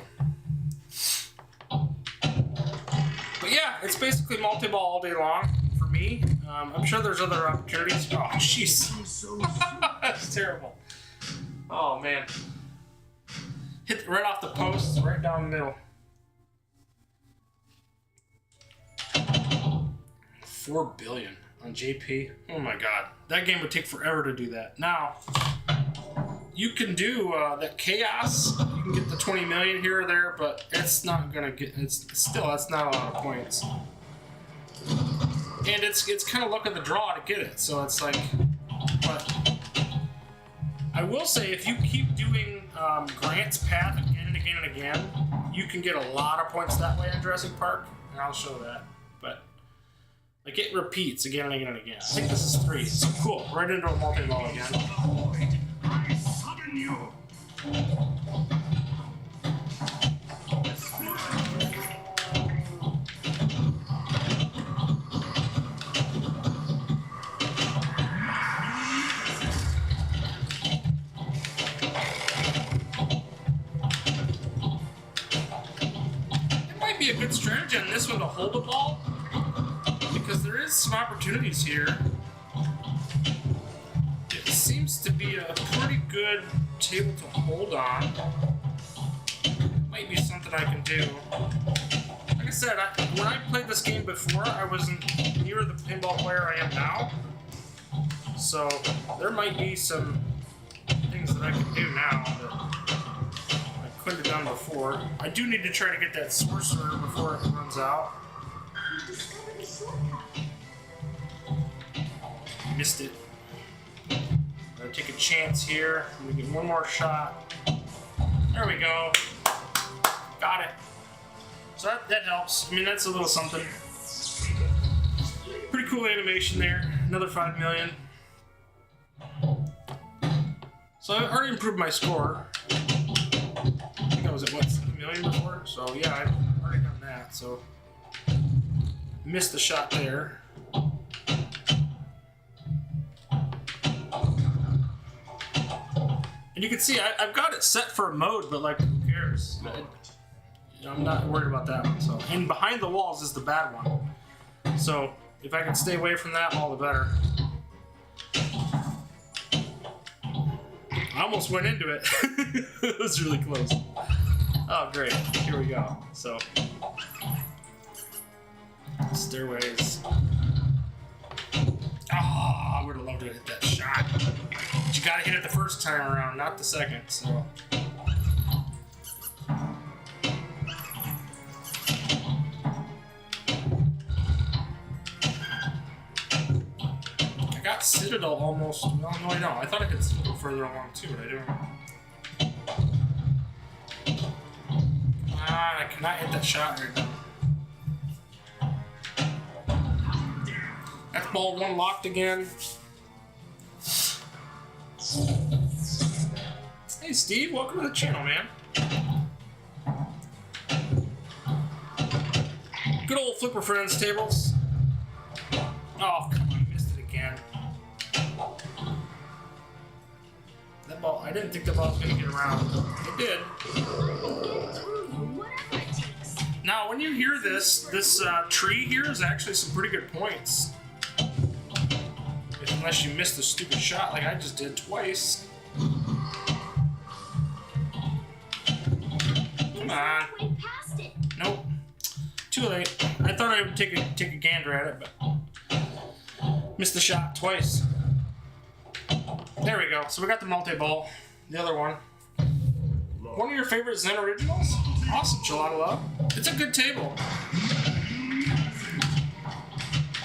But yeah, it's basically multi-ball all day long for me. I'm sure there's other opportunities. Oh, jeez. That's terrible. Oh, man. Hit right off the post, right down the middle. 4 billion on JP. Oh my god. That game would take forever to do that. Now, you can do that chaos. You can get the 20 million here or there, but it's not gonna get. It's still, that's not a lot of points. And it's kind of luck of the draw to get it. So it's like, but I will say if you keep doing Grant's path again and again and again, you can get a lot of points that way in Jurassic Park, and I'll show that. But like it repeats again and again and again. I think this is 3. So cool. Right into a multi-ball again. I summon you. It might be a good strategy on this one to hold the ball, because there is some opportunities here. It seems to be a pretty good table to hold on. Might be something I can do. Like I said, when I played this game before, I wasn't near the pinball player I am now. So there might be some things that I can do now that I couldn't have done before. I do need to try to get that Sorcerer before it runs out. Missed it. Gonna take a chance here. I'm gonna get one more shot. There we go. Got it. So that helps. I mean, that's a little something. Pretty cool animation there. Another 5 million. So I already improved my score. I think I was at what, 7 million before? So yeah, I've already done that. So missed the shot there. And you can see I've got it set for a mode, but like, who cares? I'm not worried about that one. So, and behind the walls is the bad one. So if I can stay away from that, all the better. I almost went into it. It was really close. Oh, great. Here we go. So, stairways. Oh, I would have loved to hit that shot. But you gotta hit it the first time around, not the second, so. I got got Citadel almost. Well, no, I don't. I thought I had Citadel further along too, but I didn't. I cannot hit that shot right now. That's ball one locked again. Hey Steve, welcome to the channel, man. Good old Flipper Friends tables. Oh, come on, missed it again. That ball, I didn't think the ball was going to get around. It did. Now, when you hear this tree here is actually some pretty good points. Unless you missed the stupid shot like I just did twice. Come on. Nope. Too late. I thought I would take a gander at it, but missed the shot twice. There we go. So we got the multi-ball. The other one. One of your favorite Zen originals? Awesome, Gelato Love. It's a good table.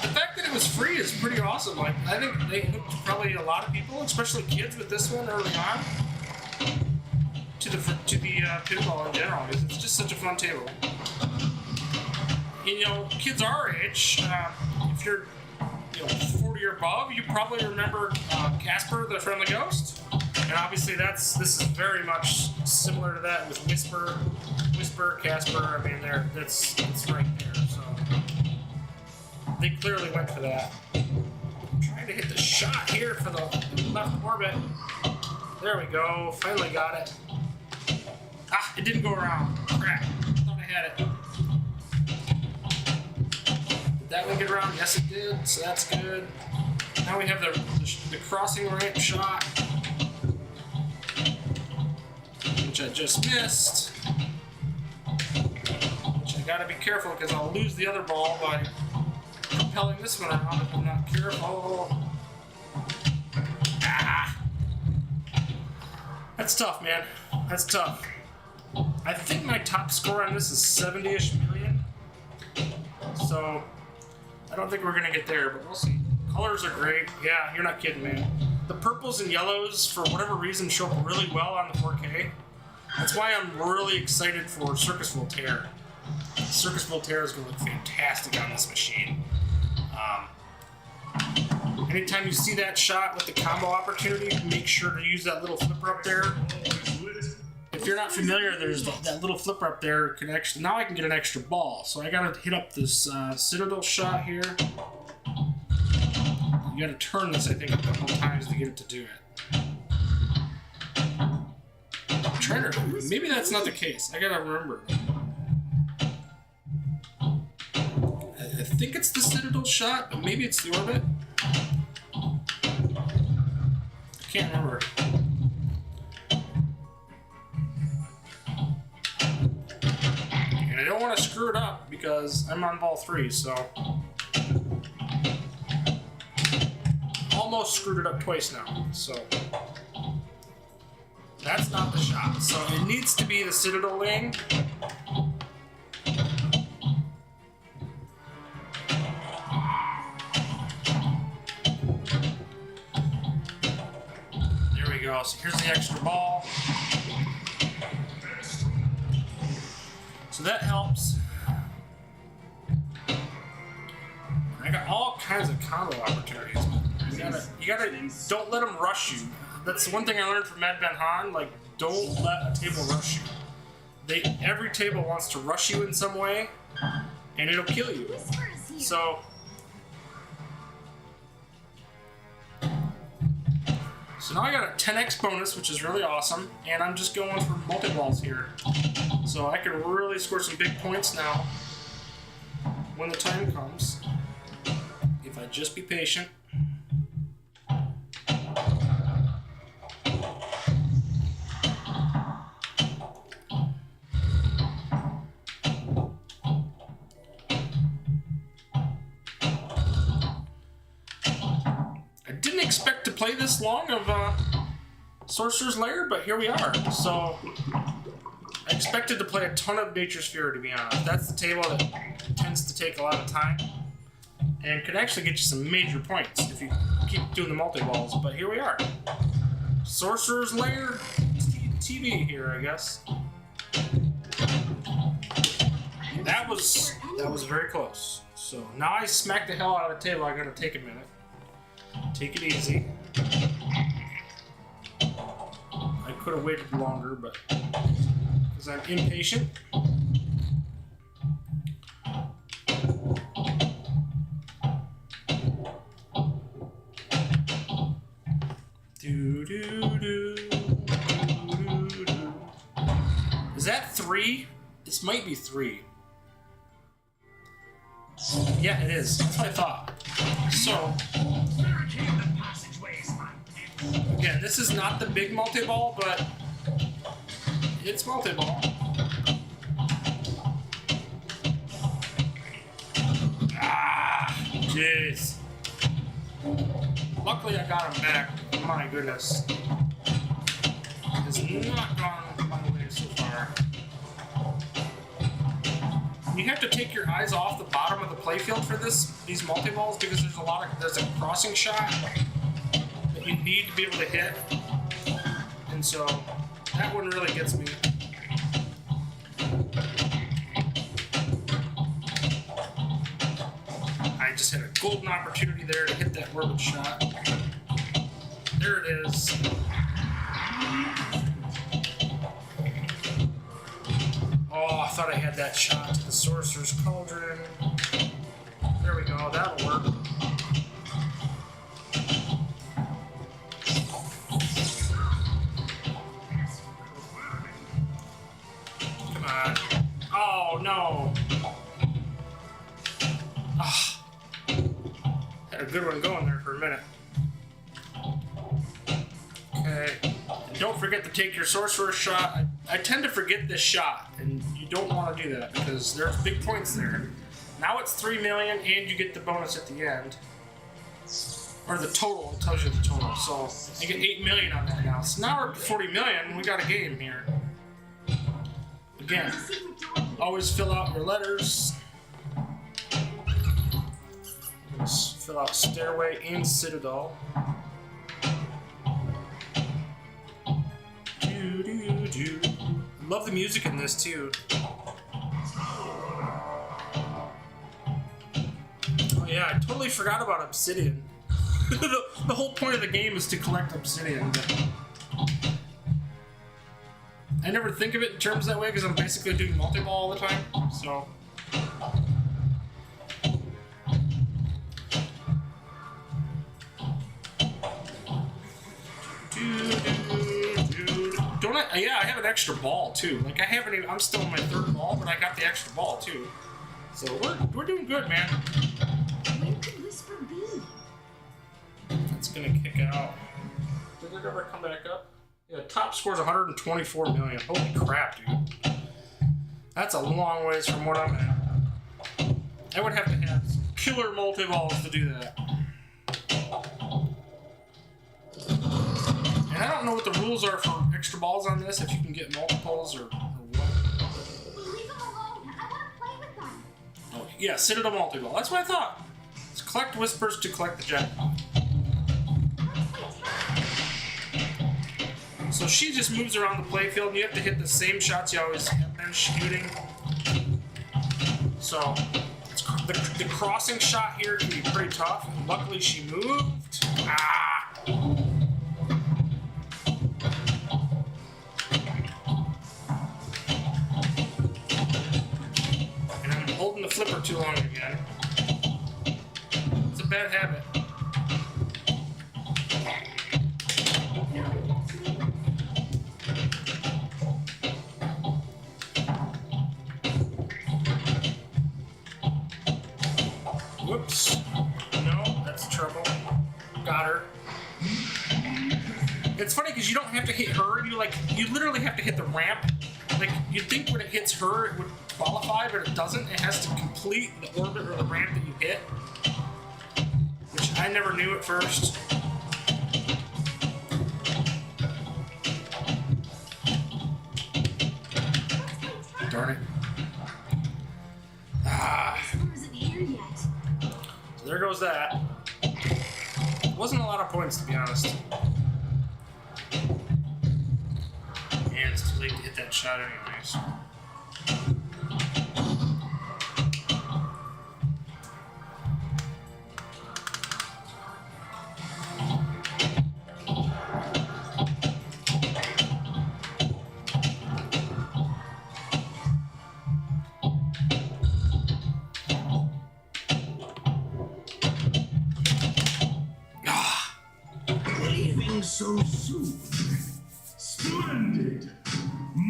The fact that it was free is pretty awesome. Like, I think they hooked probably a lot of people, especially kids, with this one early on to the pinball in general. It's just such a fun table. You know, kids our age, if you're 40 or above, you probably remember Casper, the Friendly Ghost, and obviously this is very much similar to that with Whisper, Casper. I mean, it's right there. So they clearly went for that. I'm trying to hit the shot here for the left orbit. There we go. Finally got it. Ah, it didn't go around. Crap. Thought I had it. Did that one get around? Yes, it did. So that's good. Now we have the crossing ramp shot, which I just missed. Which I gotta be careful because I'll lose the other ball by propelling this one around if I'm not careful. Ah! That's tough, man. That's tough. I think my top score on this is 70-ish million. So I don't think we're gonna get there, but we'll see. Colors are great. Yeah, you're not kidding, man. The purples and yellows, for whatever reason, show up really well on the 4K. That's why I'm really excited for Circus Voltaire. Circus Voltaire is going to look fantastic on this machine. Anytime you see that shot with the combo opportunity, make sure to use that little flipper up there. If you're not familiar, there's that little flipper up there. Can actually, now I can get an extra ball. So I got to hit up this Citadel shot here. You got to turn this, I think, a couple times to get it to do it. I'm trying to. Maybe that's not the case. I gotta remember. I think it's the Citadel shot, but maybe it's the orbit. I can't remember. And I don't want to screw it up because I'm on ball 3, so. Almost screwed it up twice now, so. That's not the shot, so it needs to be the Citadel wing. There we go, so here's the extra ball. So that helps. I got all kinds of combo opportunities. You gotta, don't let them rush you. That's the one thing I learned from Ed Van Haan. Like, don't let a table rush you. Every table wants to rush you in some way, and it'll kill you. So now I got a 10x bonus, which is really awesome, and I'm just going for multi-balls here. So I can really score some big points now when the time comes, if I just be patient. Expect to play this long of Sorcerers Lair, but here we are. So I expected to play a ton of Nature's Fury, to be honest. That's the table that tends to take a lot of time and could actually get you some major points if you keep doing the multi-balls, but here we are. Sorcerers Lair TV here, I guess. That was very close. So now I smacked the hell out of the table. I gotta take a minute. Take it easy. I could have waited longer, but because I'm impatient. Is that 3? This might be 3. Yeah, it is. That's what I thought. So, again, this is not the big multi-ball, but it's multi-ball. Ah, jeez. Luckily, I got him back. My goodness. It's not gone my way so far. You have to take your eyes off the bottom of the playfield for these multi-balls because there's a crossing shot that you need to be able to hit. And so that one really gets me. I just had a golden opportunity there to hit that orbit shot. There it is. Oh, I thought I had that shot to the Sorcerer's Cauldron. There we go, that'll work. Come on. Oh, no. Ah. Had a good one going there for a minute. Okay. And don't forget to take your Sorcerer's shot. I tend to forget this shot, and you don't want to do that because there's big points there. Now it's 3 million, and you get the bonus at the end. Or the total, it tells you the total. So you get 8 million on that now. So now we're up to 40 million, we got a game here. Again, always fill out your letters. Let's fill out Stairway and Citadel. Love the music in this too. Oh yeah, I totally forgot about obsidian. the whole point of the game is to collect obsidian. But I never think of it in terms that way because I'm basically doing multi-ball all the time. So. Yeah, I have an extra ball too. Like I haven't even. I'm still on my 3rd ball, but I got the extra ball too. So we're doing good, man. Where could Whisper be? That's gonna kick out. Did it ever come back up? Yeah, top score's 124 million. Holy crap, dude. That's a long ways from what I'm at. I would have to have killer multi-balls to do that. And I don't know what the rules are for extra balls on this, if you can get multiples or what. Leave them alone. I want to play with them. Oh, yeah, Citadel multi-ball. That's what I thought. Let's collect whispers to collect the jackpot. So she just moves around the playfield, and you have to hit the same shots you always have been shooting. So the crossing shot here can be pretty tough. And luckily she moved. Ah! And I'm holding the flipper too long again. It's a bad habit. Whoops. No, that's trouble. Got her. It's funny because you don't have to hit her, you literally have to hit the ramp. Like, you'd think when it hits her it would qualify, but it doesn't. It has to complete the orbit or the ramp that you hit. Which I never knew at first. Darn it. Ah. Isn't here yet. So there goes that. Wasn't a lot of points, to be honest. And it's too late to hit that shot anyways. So soon. Splendid.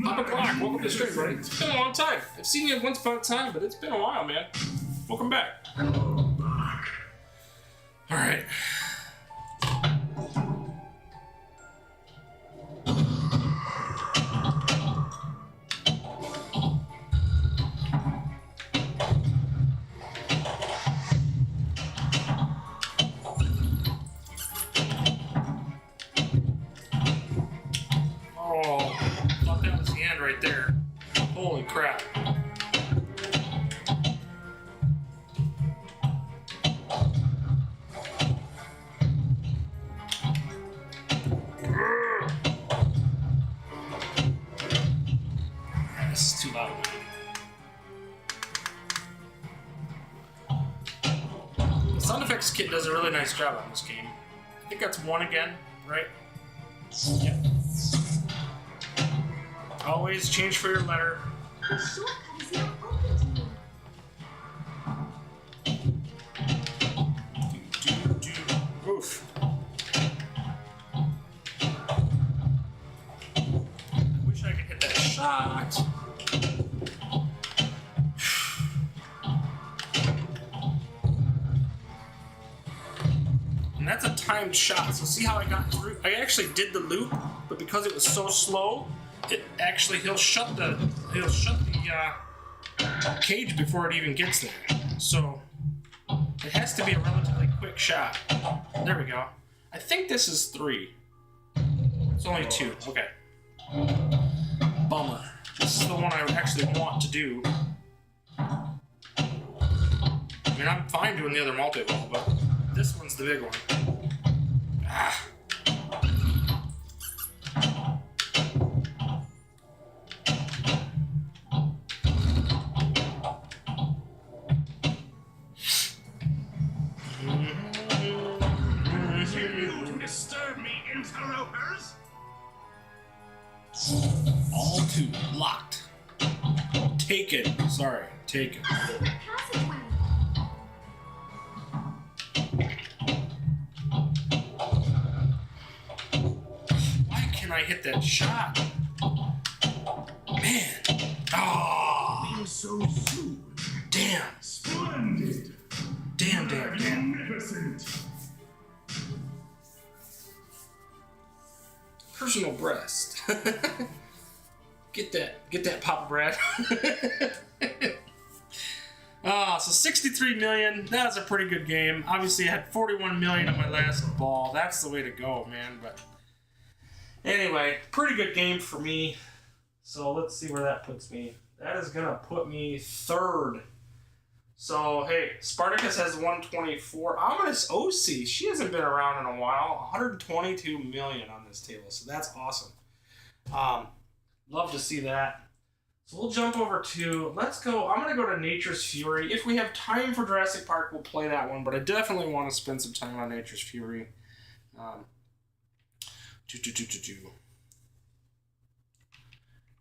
Papa Clock, welcome to the stream, buddy. It's been a long time. I've seen you once upon a time, but it's been a while, man. Welcome back. Alright. Right there. Holy crap. This is too loud. The sound effects kit does a really nice job on this game. I think that's one again, right? Yeah. Always change for your letter. The shortcut is now open to you. Oof. I wish I could hit that shot. And that's a timed shot. So see how I got through? I actually did the loop, but because it was so slow, he'll shut the cage before it even gets there. So it has to be a relatively quick shot. There we go. I think this is 3. It's only 2. Okay. Bummer. This is the one I actually want to do. I mean, I'm fine doing the other multi-ball, but this one's the big one. Ah. All 2 locked. Taken. Sorry, taken. A secret passageway. Why can I hit that shot? Man. Oh. So soon. Damn. Splendid. Damn. Magnificent. Personal breast. Get that, Papa Brad. So 63 million. That's a pretty good game. Obviously, I had 41 million on my last ball. That's the way to go, man. But anyway, pretty good game for me. So let's see where that puts me. That is gonna put me 3rd. So hey, Spartacus has 124. Ominous OC, she hasn't been around in a while. 122 million on this table, so that's awesome. Love to see that. So we'll jump over to, let's go, I'm going to go to Nature's Fury. If we have time for Jurassic Park, we'll play that one, but I definitely want to spend some time on Nature's Fury.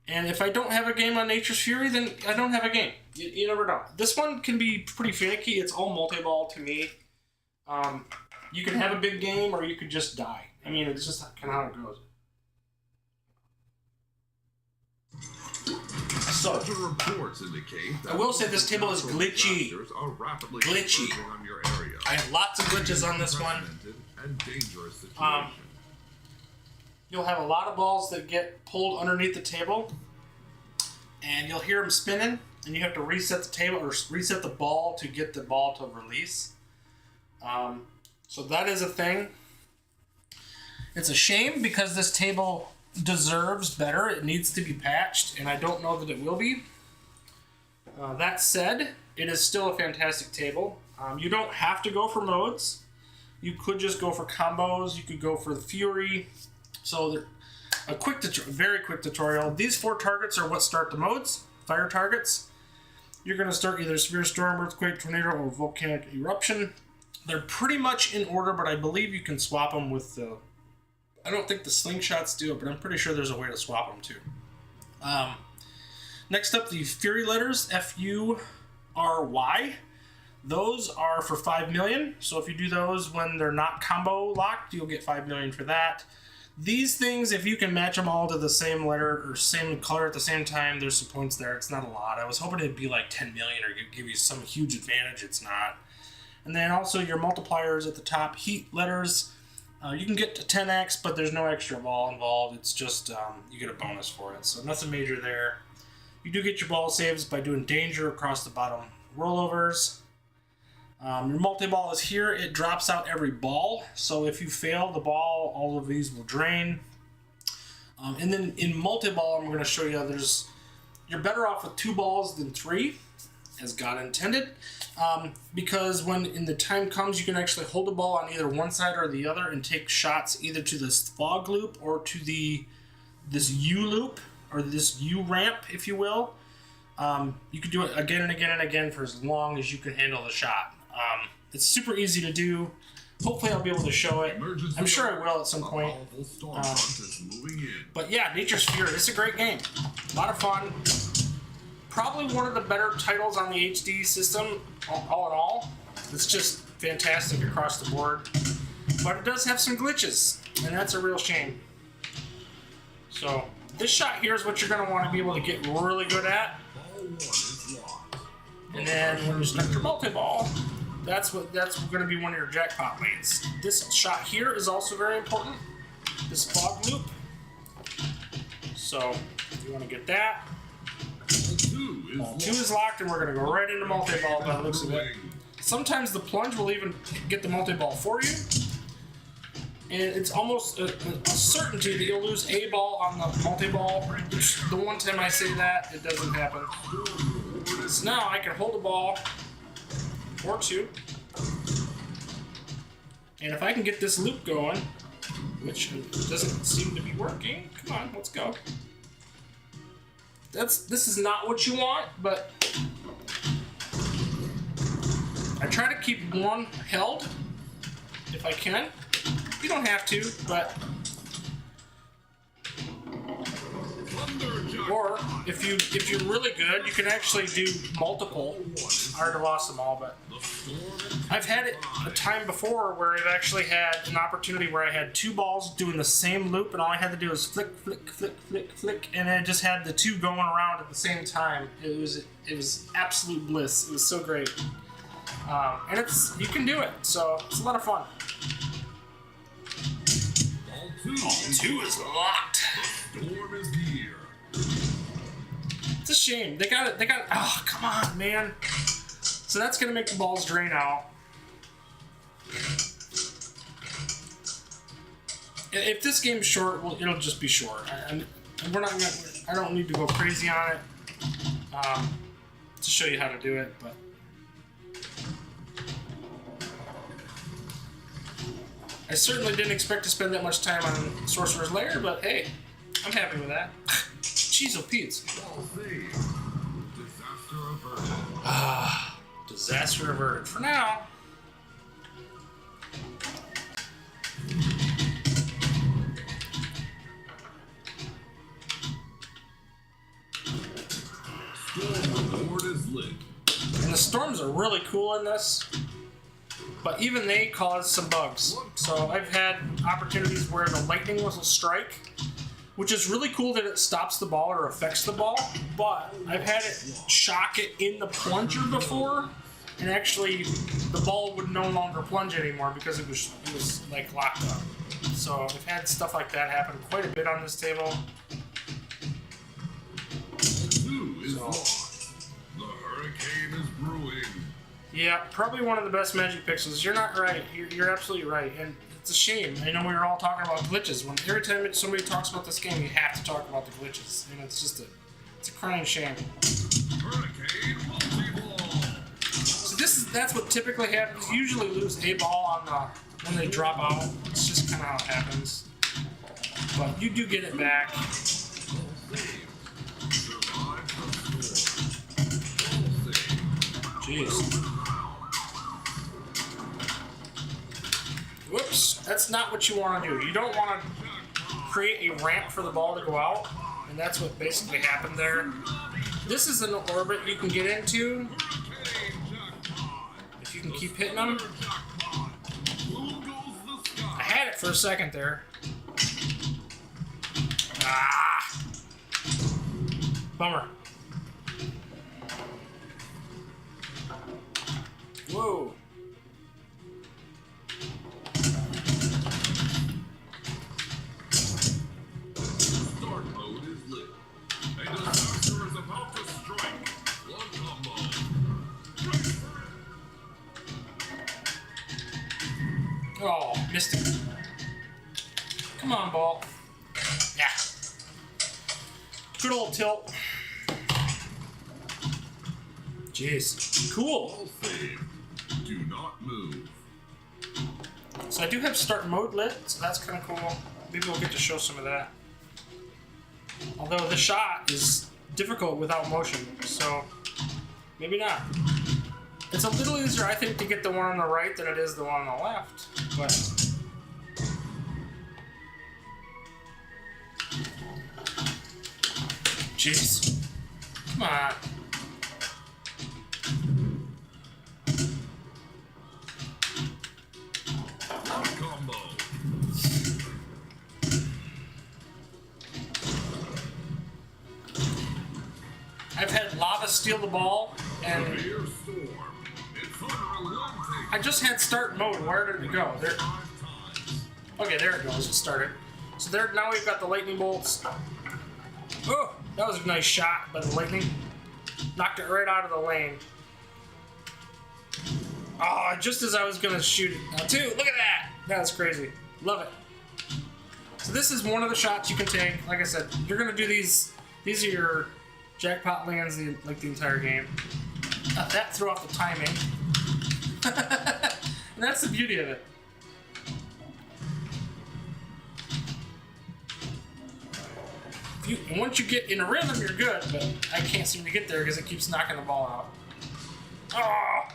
And if I don't have a game on Nature's Fury, then I don't have a game. You never know. This one can be pretty finicky. It's all multi-ball to me. You can have a big game or you could just die. I mean, it's just kind of how it goes. So, reports indicate I will say this table is glitchy. Are rapidly Glitchy. on your area. I have lots of glitches on this one. And dangerous situation. You'll have a lot of balls that get pulled underneath the table, and you'll hear them spinning, and you have to reset the table or reset the ball to get the ball to release. So that is a thing. It's a shame because this table deserves better. It needs to be patched, and I don't know that it will be. That said, it is still a fantastic table. You don't have to go for modes. You could just go for combos. You could go for the Fury. So a very quick tutorial. These 4 targets are what start the modes. Fire targets. You're going to start either Severe Storm, Earthquake, Tornado, or Volcanic Eruption. They're pretty much in order, but I believe you can swap them with the... I don't think the slingshots do it, but I'm pretty sure there's a way to swap them too. Next up, the Fury letters, F-U-R-Y. Those are for 5 million, so if you do those when they're not combo locked, you'll get 5 million for that. These things, if you can match them all to the same letter or same color at the same time, there's some points there. It's not a lot. I was hoping it'd be like 10 million or give you some huge advantage. It's not. And then also your multipliers at the top, heat letters. You can get to 10x, but there's no extra ball involved. It's just you get a bonus for it. So nothing major there. You do get your ball saves by doing danger across the bottom rollovers. Your multi-ball is here. It drops out every ball. So if you fail the ball, all of these will drain. And then in multi-ball, I'm going to show you you're better off with 2 balls than 3, as God intended. Because when in the time comes, you can actually hold the ball on either one side or the other and take shots either to this fog loop or to this U loop or this U ramp, if you will. You can do it again and again and again for as long as you can handle the shot. It's super easy to do. Hopefully I'll be able to show it. I'm sure I will at some point. But yeah, Nature's Fury. It's a great game. A lot of fun. Probably one of the better titles on the HD system, all in all. It's just fantastic across the board. But it does have some glitches, and that's a real shame. So this shot here is what you're going to want to be able to get really good at. And then when you start your multi-ball, that's going to be one of your jackpot lanes. This shot here is also very important. This fog loop. So you want to get that. Ball 2 is locked, and we're going to go right into multi-ball by the looks of it. Sometimes the plunge will even get the multi-ball for you. And it's almost a certainty that you'll lose a ball on the multi-ball. The one time I say that, it doesn't happen. So now I can hold a ball, or 2. And if I can get this loop going, which doesn't seem to be working, come on, let's go. This is not what you want, but I try to keep one held if I can. You don't have to, but or if you're really good, you can actually do multiple. I already lost them all, but I've had it a time before where I've actually had an opportunity where I had 2 balls doing the same loop, and all I had to do was flick, flick, flick, flick, flick, and I just had the 2 going around at the same time. It was absolute bliss. It was so great, and you can do it. So it's a lot of fun. Ball 2 is locked. Storm is here. It's a shame. They got it. Oh, come on, man. So that's going to make the balls drain out. If this game's short, well, it'll just be short. I don't need to go crazy on it to show you how to do it, but I certainly didn't expect to spend that much time on Sorcerers Lair, but hey, I'm happy with that. Jeez, oh Pete's. Disaster averted for now. Board is lit. And the storms are really cool in this, but even they cause some bugs. So I've had opportunities where the lightning will strike, which is really cool that it stops the ball or affects the ball, but I've had it shock it in the plunger before, and actually the ball would no longer plunge anymore because it was like locked up. So I've had stuff like that happen quite a bit on this table. The hurricane is brewing. Yeah, probably one of the best Magic pixels. You're not right. You're absolutely right, and it's a shame. I know we were all talking about glitches. When every time somebody talks about this game, you have to talk about the glitches, and it's just it's a crying shame. Hurricane multi-ball. So that's what typically happens. You usually lose a ball when they drop out. It's just kind of how it happens. But you do get it back. Jeez. Whoops, that's not what you want to do. You don't want to create a ramp for the ball to go out, and that's what basically happened there. This is an orbit you can get into if you can keep hitting them. I had it for a second there. Ah! Bummer. Whoa. Start mode is lit. And the Sorcerer is about to strike. One combo. Oh, missed it. Come on, ball. Yeah. Good old tilt. Jeez. Cool. Ball save. Do not move. So I do have start mode lit, so that's kind of cool. Maybe we'll get to show some of that. Although the shot is difficult without motion, so maybe not. It's a little easier, I think, to get the one on the right than it is the one on the left. But jeez, come on. Combo. I've had lava steal the ball, and Air storm. It's unrelenting. I just had start mode. Where did it go? There. 5 times. Okay, there it goes. It started. So there. Now we've got the lightning bolts. Oh, that was a nice shot by the lightning. Knocked it right out of the lane. Oh, just as I was gonna shoot it. Now, too. Look at that. That's crazy. Love it. So this is one of the shots you can take. Like I said, you're gonna do these. These are your jackpot lands, like the entire game. That threw off the timing. And that's the beauty of it. And once you get in a rhythm, you're good, but I can't seem to get there because it keeps knocking the ball out. Oh!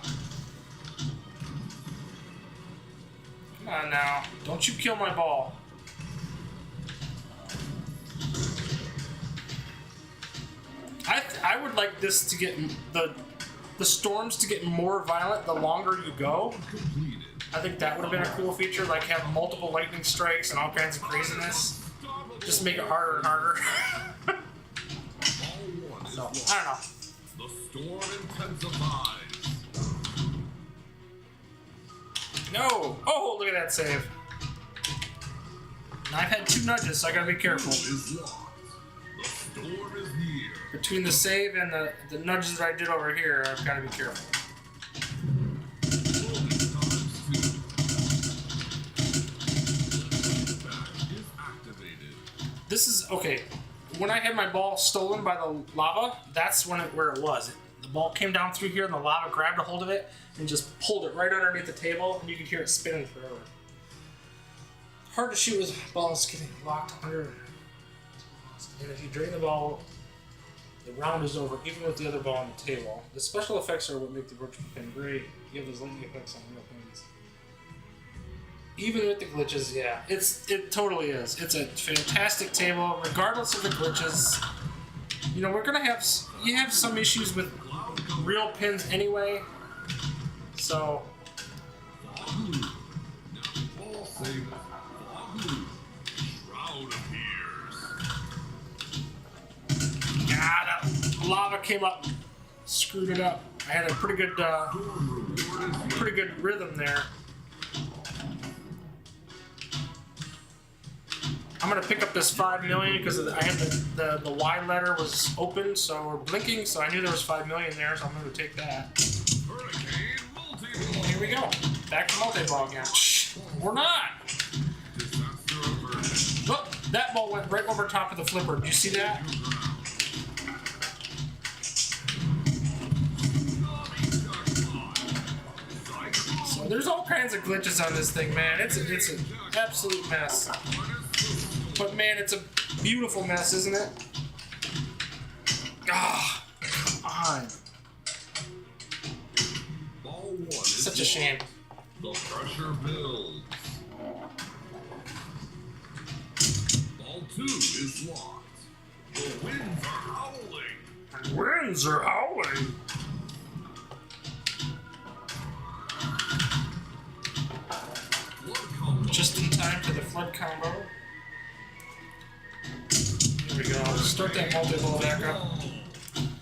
Come on now. Don't you kill my ball. I would like this to get the storms to get more violent the longer you go. Completed. I think that would have been a cool feature, like have multiple lightning strikes and all kinds of craziness. Just make it harder and harder. So, I don't know. The storm intensifies. No! Oh, look at that save. Now, I've had 2 nudges, so I gotta be careful. Is locked. The storm is near. Between the save and the nudges that I did over here, I've gotta be careful. Bonus times 2. Back is activated. This is, okay, when I had my ball stolen by the lava, that's where it was. The ball came down through here and the lava grabbed a hold of it and just pulled it right underneath the table, and you could hear it spinning forever. Hard to shoot with balls getting locked under. And if you drain the ball, the round is over, even with the other ball on the table. The special effects are what make the virtual pin great. You have those lightning effects on real pins. Even with the glitches, yeah, it totally is. It's a fantastic table, regardless of the glitches. You know, you have some issues with real pins anyway, so. Ball save. Shroud appears. God, that lava came up, screwed it up. I had a pretty good rhythm there. I'm gonna pick up this 5 million because I had the Y letter was open, so we're blinking, so I knew there was 5 million there, so I'm gonna take that. Hurricane multi-ball. Here we go. Back to multi-ball again. Shh, we're not. Disaster averted. Look, that ball went right over top of the flipper. Did you see that? So There's all kinds of glitches on this thing, man. It's an absolute mess. But man, it's a beautiful mess, isn't it? Ah, come on. Ball 1 is Such a shame. The pressure builds. Ball 2 is locked. The winds are howling. Winds are howling. Blood combo. Just in time for the flood combo. Here we go. Start that multi-ball back up.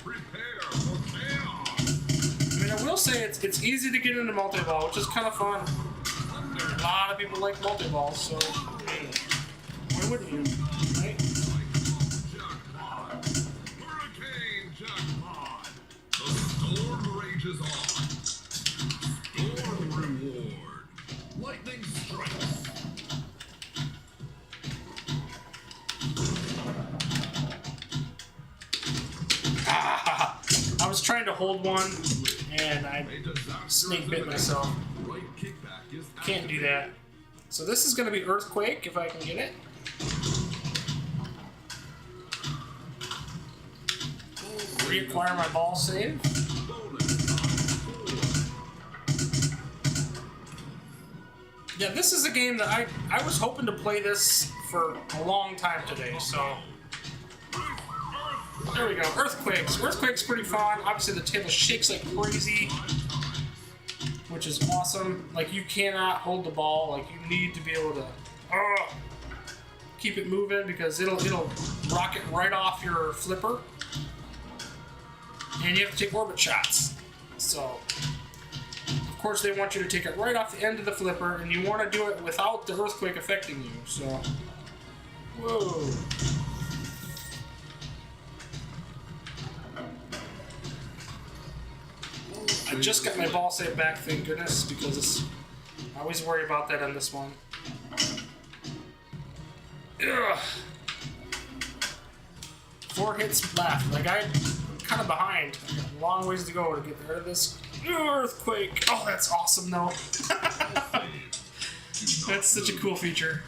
Prepare for chaos. I mean, I will say it's easy to get into multi-ball, which is kind of fun. A lot of people like multi-balls, so hey, why wouldn't you, right? Jackpot. Hurricane jackpot. The storm rages on. Storm reward. Lightning strikes. I was trying to hold one, and I A disaster snake is bit imminent. myself. Right kickback is Can't do that. So this is going to be Earthquake, if I can get it. Reacquire my ball save. Yeah, this is a game that I was hoping to play this for a long time today, so... There we go, Earthquakes. Earthquake's pretty fun. Obviously the table shakes like crazy, which is awesome. Like, you cannot hold the ball. Like, you need to be able to keep it moving because it'll rocket right off your flipper. And you have to take orbit shots. So, of course, they want you to take it right off the end of the flipper, and you want to do it without the earthquake affecting you. So, whoa. I just got my ball save back, thank goodness, because I always worry about that on this one. Ugh. 4 hits left. Like, I'm kind of behind. I got a long ways to go to get rid of this earthquake. Oh, that's awesome, though. That's such a cool feature.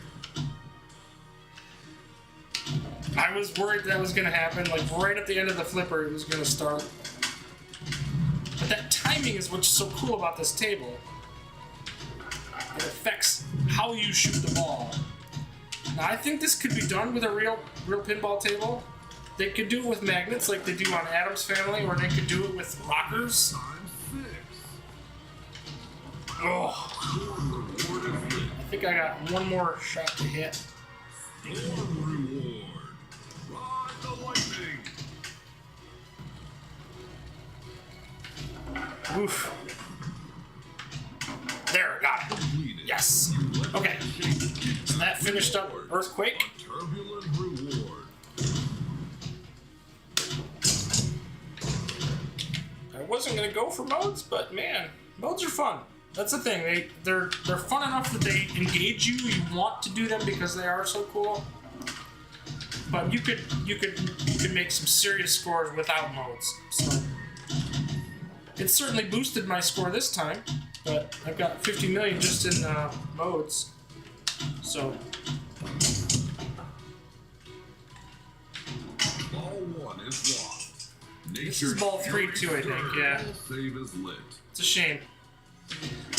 I was worried that was going to happen. Like, right at the end of the flipper, it was going to start. But that timing is what's so cool about this table. It affects how you shoot the ball. Now, I think this could be done with a real pinball table. They could do it with magnets like they do on Addams Family, or they could do it with rockers. Oh. I think I got one more shot to hit. Storm reward. Ride the lightning. Oof. There, got it. Yes. Okay. So that finished up Earthquake. Turbulent reward. I wasn't gonna go for modes, but man, modes are fun. That's the thing. They're fun enough that they engage you. You want to do them because they are so cool. But you could make some serious scores without modes. So it certainly boosted my score this time. But I've got 50 million just in modes. So Ball 1 is locked. this is ball 3 too, I think. Yeah. Save is lit. It's a shame.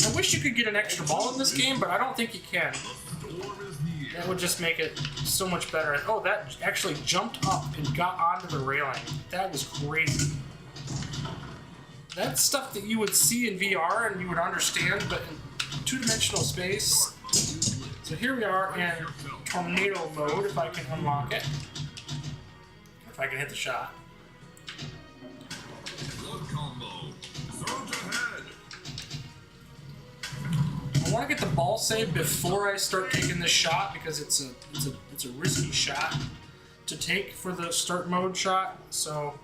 I wish you could get an extra ball in this game, but I don't think you can. Storm is near. That would just make it so much better. Oh, that actually jumped up and got onto the railing. That was crazy. That's stuff that you would see in VR and you would understand, but in two-dimensional space. So here we are in tornado mode, if I can unlock it. If I can hit the shot. Blood combo. Surge ahead. I want to get the ball save before I start taking this shot because it's a risky shot to take for the start mode shot. So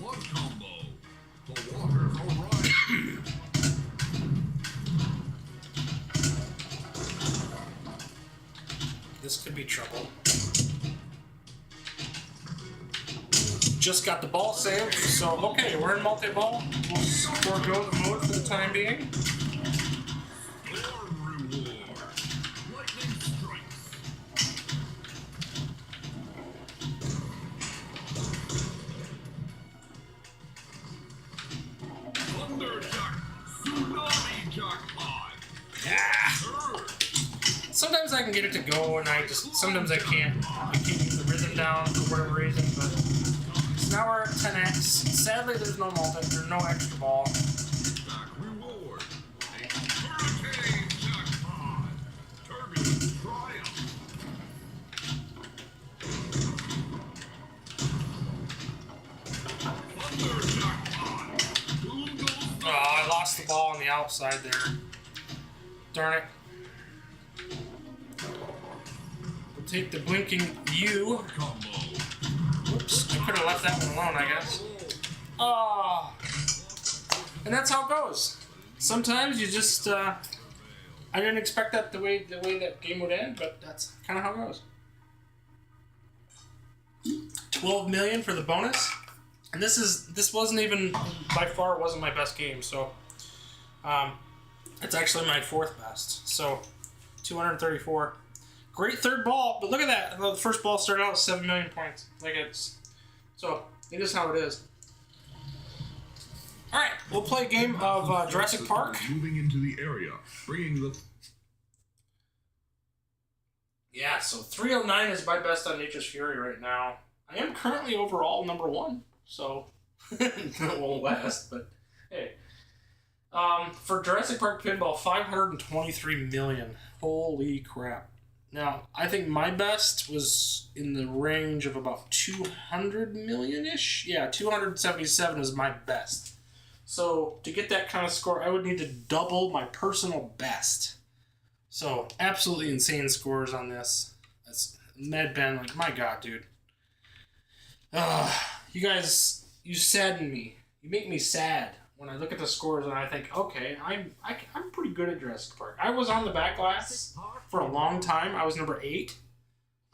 Blood combo. The waters are rising. this could be trouble. just got the ball saved, so okay, we're in multi-ball. We'll forego the mode for the time being. Sometimes I can get it to go, and sometimes I can't. I can't get the rhythm down for whatever reason, but so now we're at 10x. Sadly, there's no there's no extra ball. Reward. A hurricane jackpot. Turbulent triumph. Thunder jackpot. Boom goes. Oh, I lost the ball on the outside there. Darn it. We'll take the blinking U. Combo. Whoops, I could have left that one alone, I guess. Oh. And that's how it goes. Sometimes you just, I didn't expect that the way that game would end, but that's kind of how it goes. 12 million for the bonus. And this wasn't even, by far, wasn't my best game, so it's actually my fourth best. So 234. Great third ball, but look at that. The first ball started out with 7 million points. Like so it is how it is. All right, we'll play a game of Jurassic Park. Moving into the area, bringing the. Yeah, so 309 is my best on Nature's Fury right now. I am currently overall number 1, so it won't last, but hey. For Jurassic Park Pinball, 523 million. Holy crap. Now, I think my best was in the range of about 200 million-ish. Yeah, 277 is my best. So, to get that kind of score, I would need to double my personal best. So, absolutely insane scores on this. That's Mad Ben, like, my God, dude. You guys, you sadden me. You make me sad when I look at the scores and I think, okay, I'm pretty good at Jurassic Park. I was on the back glass for a long time. I was number 8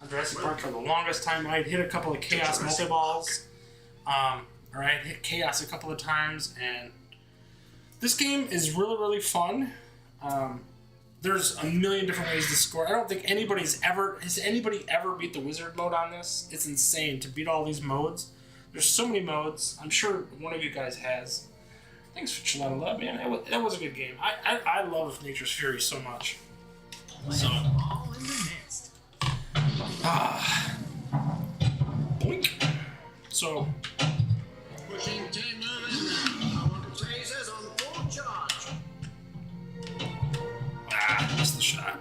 on Jurassic Park for the longest time. I'd hit a couple of Chaos multi-balls. Or I'd hit Chaos a couple of times. And this game is really, really fun. There's a million different ways to score. I don't think has anybody ever beat the Wizard mode on this? It's insane to beat all these modes. There's so many modes. I'm sure one of you guys has. Thanks for chilling out, love, man. That was a good game. I love Nature's Fury so much. So. Boink. So. Pushing 10 moving. I want the tasers on full charge. Missed the shot.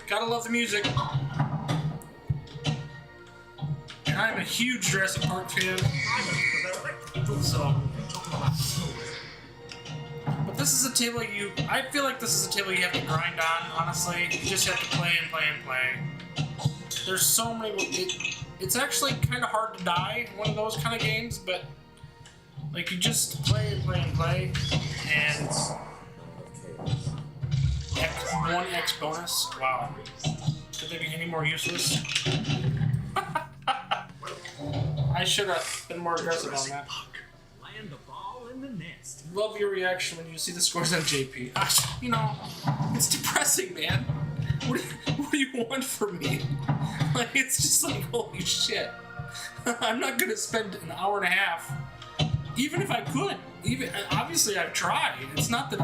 Gotta love the music. And I'm a huge Jurassic Park fan. So. But this is a table I feel like this is a table you have to grind on, honestly. You just have to play and play and play. There's so many. It's actually kind of hard to die in one of those kind of games, but like you just play and play and play, and 1x bonus. Wow. Could they be any more useless? I should have been more aggressive on that. Land the ball in the nest. Love your reaction when you see the scores on JP. You know, it's depressing, man. What do you want from me? Like, it's just like, holy shit. I'm not gonna spend an hour and a half, even if I could. Obviously, I've tried. It's not that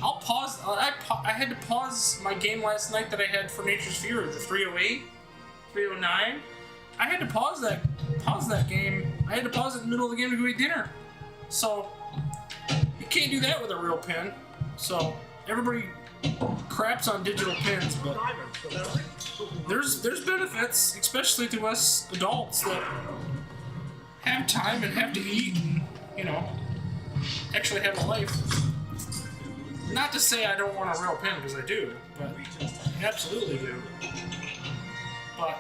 I'll pause. I had to pause my game last night that I had for Nature's Fury, the 308, 309. I had to pause that game. I had to pause it in the middle of the game to go eat dinner. So you can't do that with a real pin. So everybody craps on digital pins, but there's benefits, especially to us adults that have time and have to eat and, you know, actually have a life. Not to say I don't want a real pin, because I do, but I absolutely do. But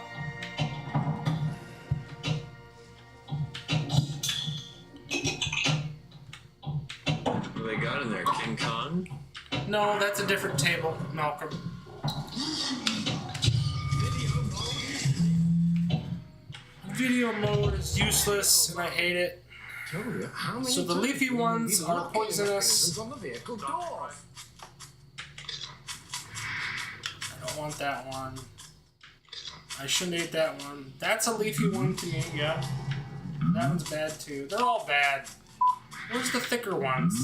What do they got in there? King Kong? no, that's a different table, Malcolm. video mode is useless and I hate it. Tell you, how many So the times leafy will you ones be are looking at poisonous. the on the vehicle door? I don't want that one. I shouldn't eat that one. That's a leafy one to me, yeah. That one's bad too. They're all bad. Where's the thicker ones?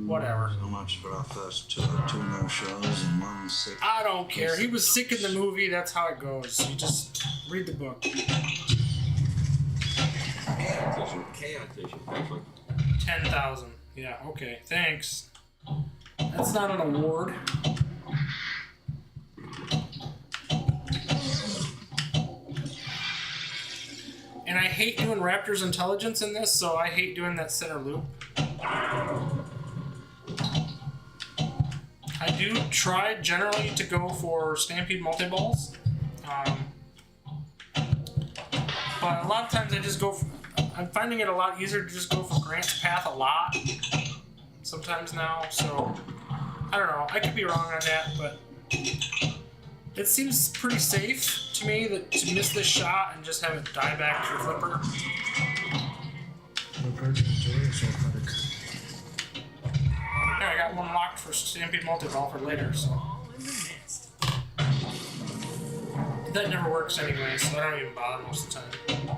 Whatever. So much for our first two no-shows and 1 sick. I don't care. He was sick in the movie. That's how it goes. You just read the book. Chaotation, actually. 10,000. Yeah, okay. Thanks. That's not an award. And I hate doing Raptor's intelligence in this, so I hate doing that center loop. I do try generally to go for Stampede multi-balls. But a lot of times I just go for, I'm finding it a lot easier to just go for Grant's Path a lot. Sometimes now, so I don't know. I could be wrong on that, but it seems pretty safe to me that to miss this shot and just have it die back to your flipper. There, I got one locked for Stampede multi-ball for later, so. That never works anyway, so I don't even bother most of the time.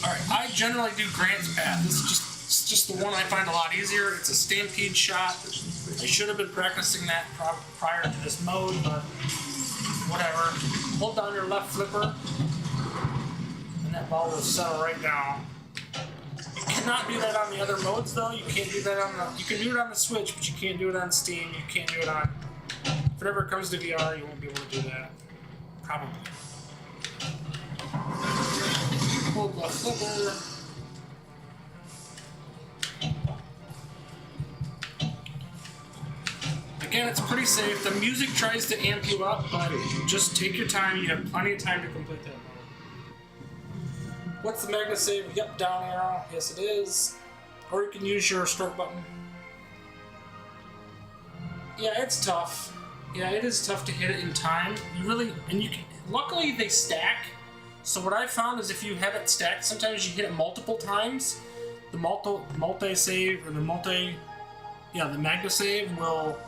Alright, I generally do Grant's Path. This is just the one I find a lot easier. It's a Stampede shot. I should have been practicing that prior to this mode, but whatever. Hold down your left flipper, and that ball will settle right down. You cannot do that on the other modes, though. You can't do that on the. You can do it on the Switch, but you can't do it on Steam. You can't do it on. If it ever comes to VR, you won't be able to do that. Probably. Hold the flipper. Again, it's pretty safe. The music tries to amp you up, but just take your time. You have plenty of time to complete that mode. What's the Magna save? Yep, down arrow. Yes, it is. Or you can use your stroke button. Yeah, it's tough. Yeah, it is tough to hit it in time. You really, and you can. Luckily, they stack. So what I found is if you have it stacked, sometimes you hit it multiple times. The multi-save or the the Magna save will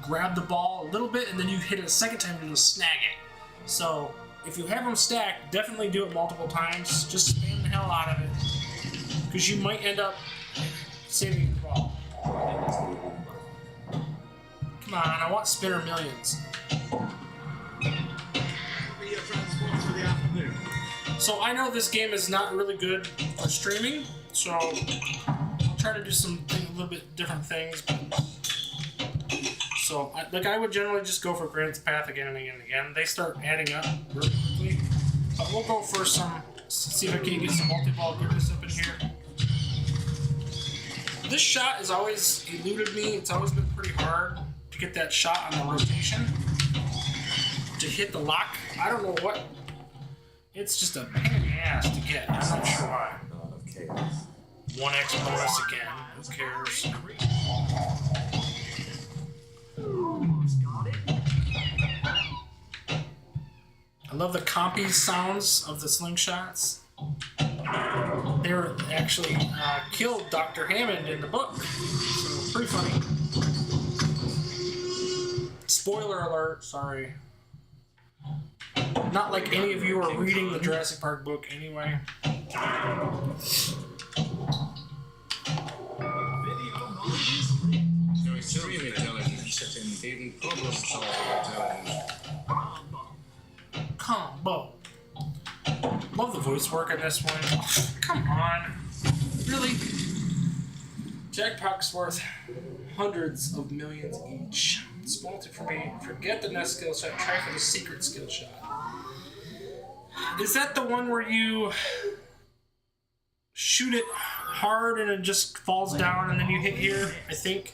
grab the ball a little bit, and then you hit it a second time and it'll snag it. So if you have them stacked, definitely do it multiple times. Just spam the hell out of it, because you might end up saving the ball. Come on, I want Spinner Millions. So I know this game is not really good for streaming, so I'll try to do a little bit different things. So, I would generally just go for Grant's Path again and again and again. They start adding up really quickly. But we'll go for some, see if I can get some multi-ball goodness up in here. This shot has always eluded me. It's always been pretty hard to get that shot on the rotation. To hit the lock. I don't know what. It's just a pain in the ass to get. I'm not sure why. 1x bonus again. Who cares? I love the compy sounds of the slingshots. They were actually killed Dr. Hammond in the book, so pretty funny. Spoiler alert, sorry. Not like any of you are reading the Jurassic Park book anyway. Extreme intelligence, even problem-solving intelligence. Combo. Love the voice work on this one. Come on. Really? Jackpot's worth hundreds of millions each. Spoiled it for me. Forget the next skill shot. Try for the secret skill shot. Is that the one where you shoot it hard and it just falls down and then you hit here? I think.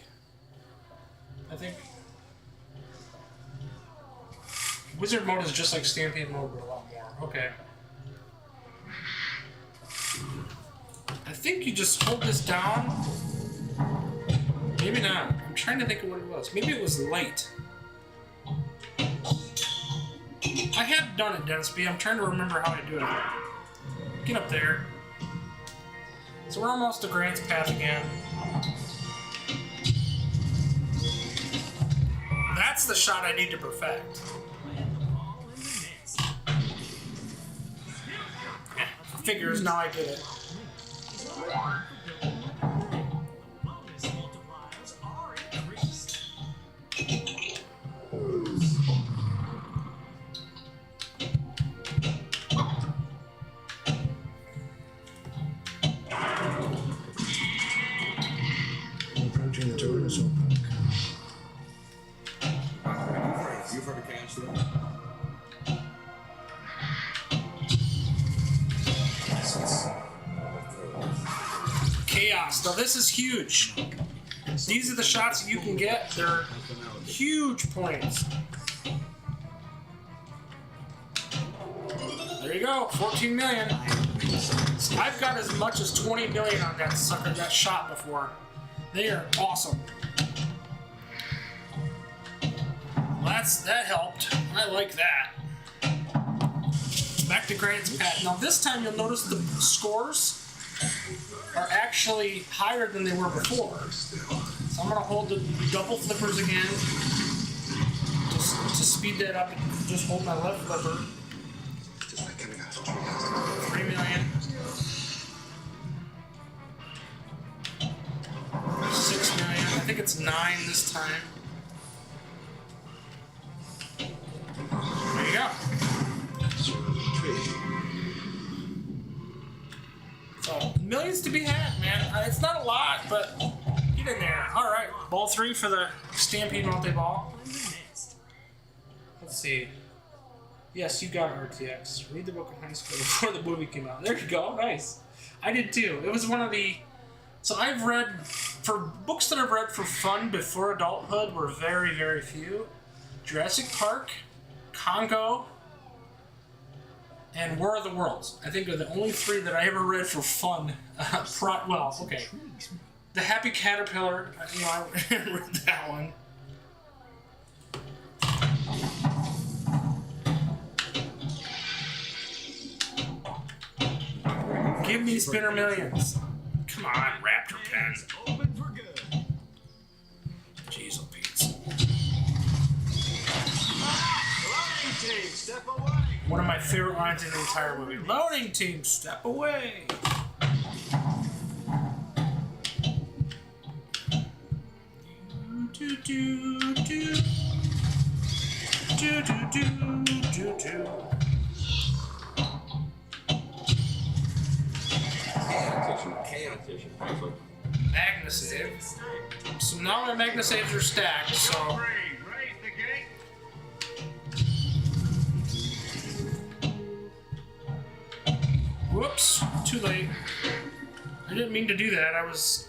Wizard mode is just like Stampede mode, but a lot more. Okay. I think you just hold this down. Maybe not. I'm trying to think of what it was. Maybe it was light. I had done it, Dennis B. I'm trying to remember how I do it. Get up there. So we're almost to Grant's path again. That's the shot I need to perfect. Yeah, figures, now I get it. Approaching the dinosaur park. You've heard of catch that? Chaos. Now this is huge. These are the shots that you can get. They're huge points. There you go, 14 million. I've got as much as 20 million on that sucker, that shot before. They are awesome. Well, that helped. I like that. Back to Grant's pad. Now this time you'll notice the scores are actually higher than they were before. So I'm gonna hold the double flippers again. Just to speed that up, just hold my left flipper. 3 million. 6 million. I think it's 9 this time. There you go. So, millions to be had, man. It's not a lot, but get in there. Alright, ball 3 for the Stampede multi-ball. Let's see. Yes, you got RTX. Read the book in high school before the movie came out. There you go. Nice. I did too. It was one of the... So I've read... For books that I've read for fun before adulthood were very, very few. Jurassic Park, Congo, and War of the Worlds. I think are the only 3 that I ever read for fun. Well, okay. The Happy Caterpillar. You know, I read that one. Give me Spinner Millions. Come on, Raptor Pen. Open for good. Jeez, oh Pete. Loading team, step away. One of my favorite lines in the entire movie. Loading team, step away. Do do do do do do do do. Magnasave. So now my Magnasaves are stacked, so... Raise the gate. Whoops, too late. I didn't mean to do that, I was...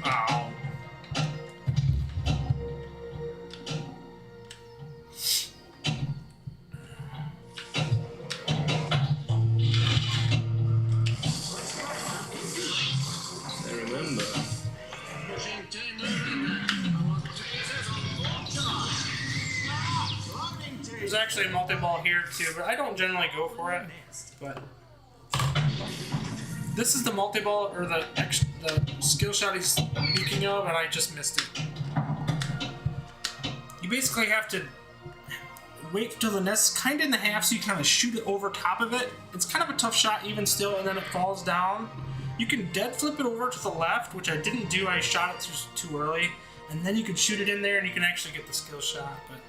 Ow. I remember. Pushing team moving. I want tasers on full charge. Loading team. There's actually a multi-ball here too, but I don't generally go for it. But this is the multi-ball, or the skill shot he's speaking of, and I just missed it. You basically have to wait till the nest's kind of in the half, so you kind of shoot it over top of it. It's kind of a tough shot even still, and then it falls down. You can dead flip it over to the left, which I didn't do. I shot it too early, and then you can shoot it in there, and you can actually get the skill shot. But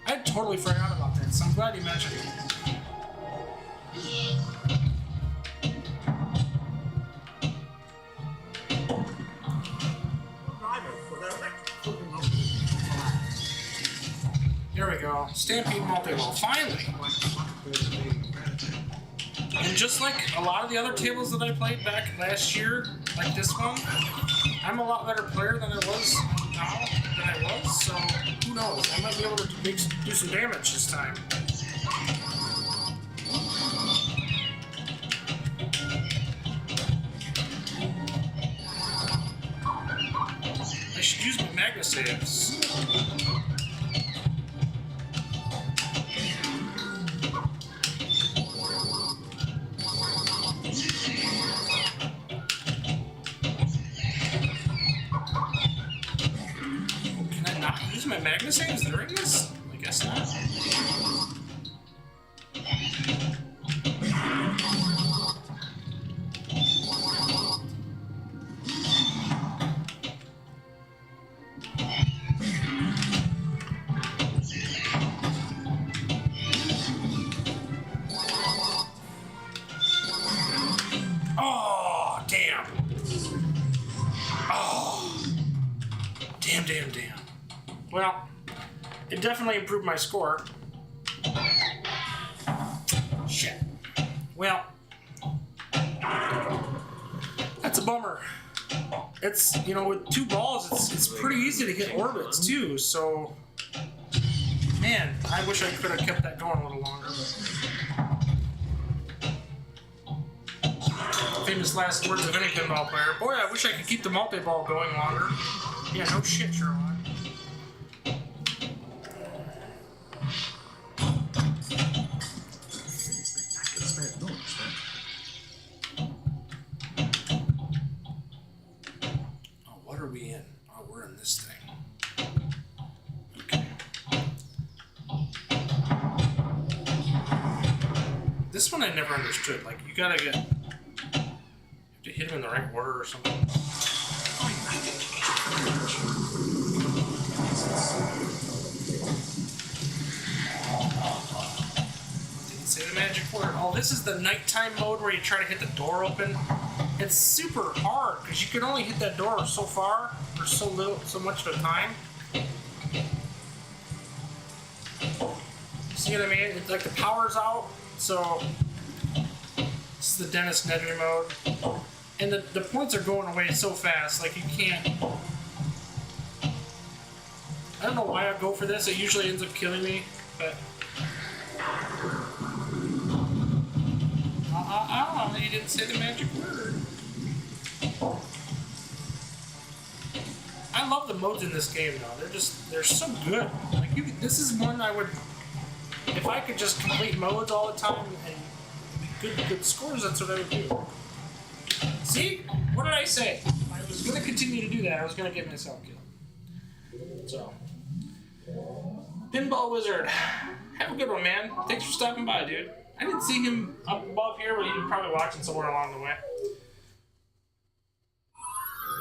I had totally forgot about that, so I'm glad you mentioned it. There we go. Stampede multi-ball. Finally! And just like a lot of the other tables that I played back last year, like this one, I'm a lot better player than I was now than I was, so who knows? I might be able to do some damage this time. I should use my Magna saves. My Magna saves during this? I guess not. Oh, damn. Oh. Damn. Well, it definitely improved my score. Shit. Well, that's a bummer. It's, you know, with 2 balls, it's pretty easy to hit orbits too, so... Man, I wish I could have kept that going a little longer, but... Famous last words of any pinball player. Boy, I wish I could keep the multi-ball going longer. Yeah, no shit, Sherlock. What are we in? Oh, we're in this thing. Okay. This one I never understood. Like, you gotta get... You have to hit him in the right order or something. Didn't say the magic word. Oh, this is the nighttime mode where you try to hit the door open. It's super hard because you can only hit that door so far or so much at a time. See what I mean? It's like the power's out, so this is the Dennis Nedry mode, and the points are going away so fast. Like you can't. I don't know why I go for this. It usually ends up killing me, but. You didn't say the magic word. I love the modes in this game though. They're so good. Like this is one I would, if I could just complete modes all the time and good scores, that's what I would do. See? What did I say? I was gonna continue to do that. I was gonna get myself killed. So Pinball Wizard. Have a good one, man. Thanks for stopping by, dude. I didn't see him up above here, but he was probably watching somewhere along the way.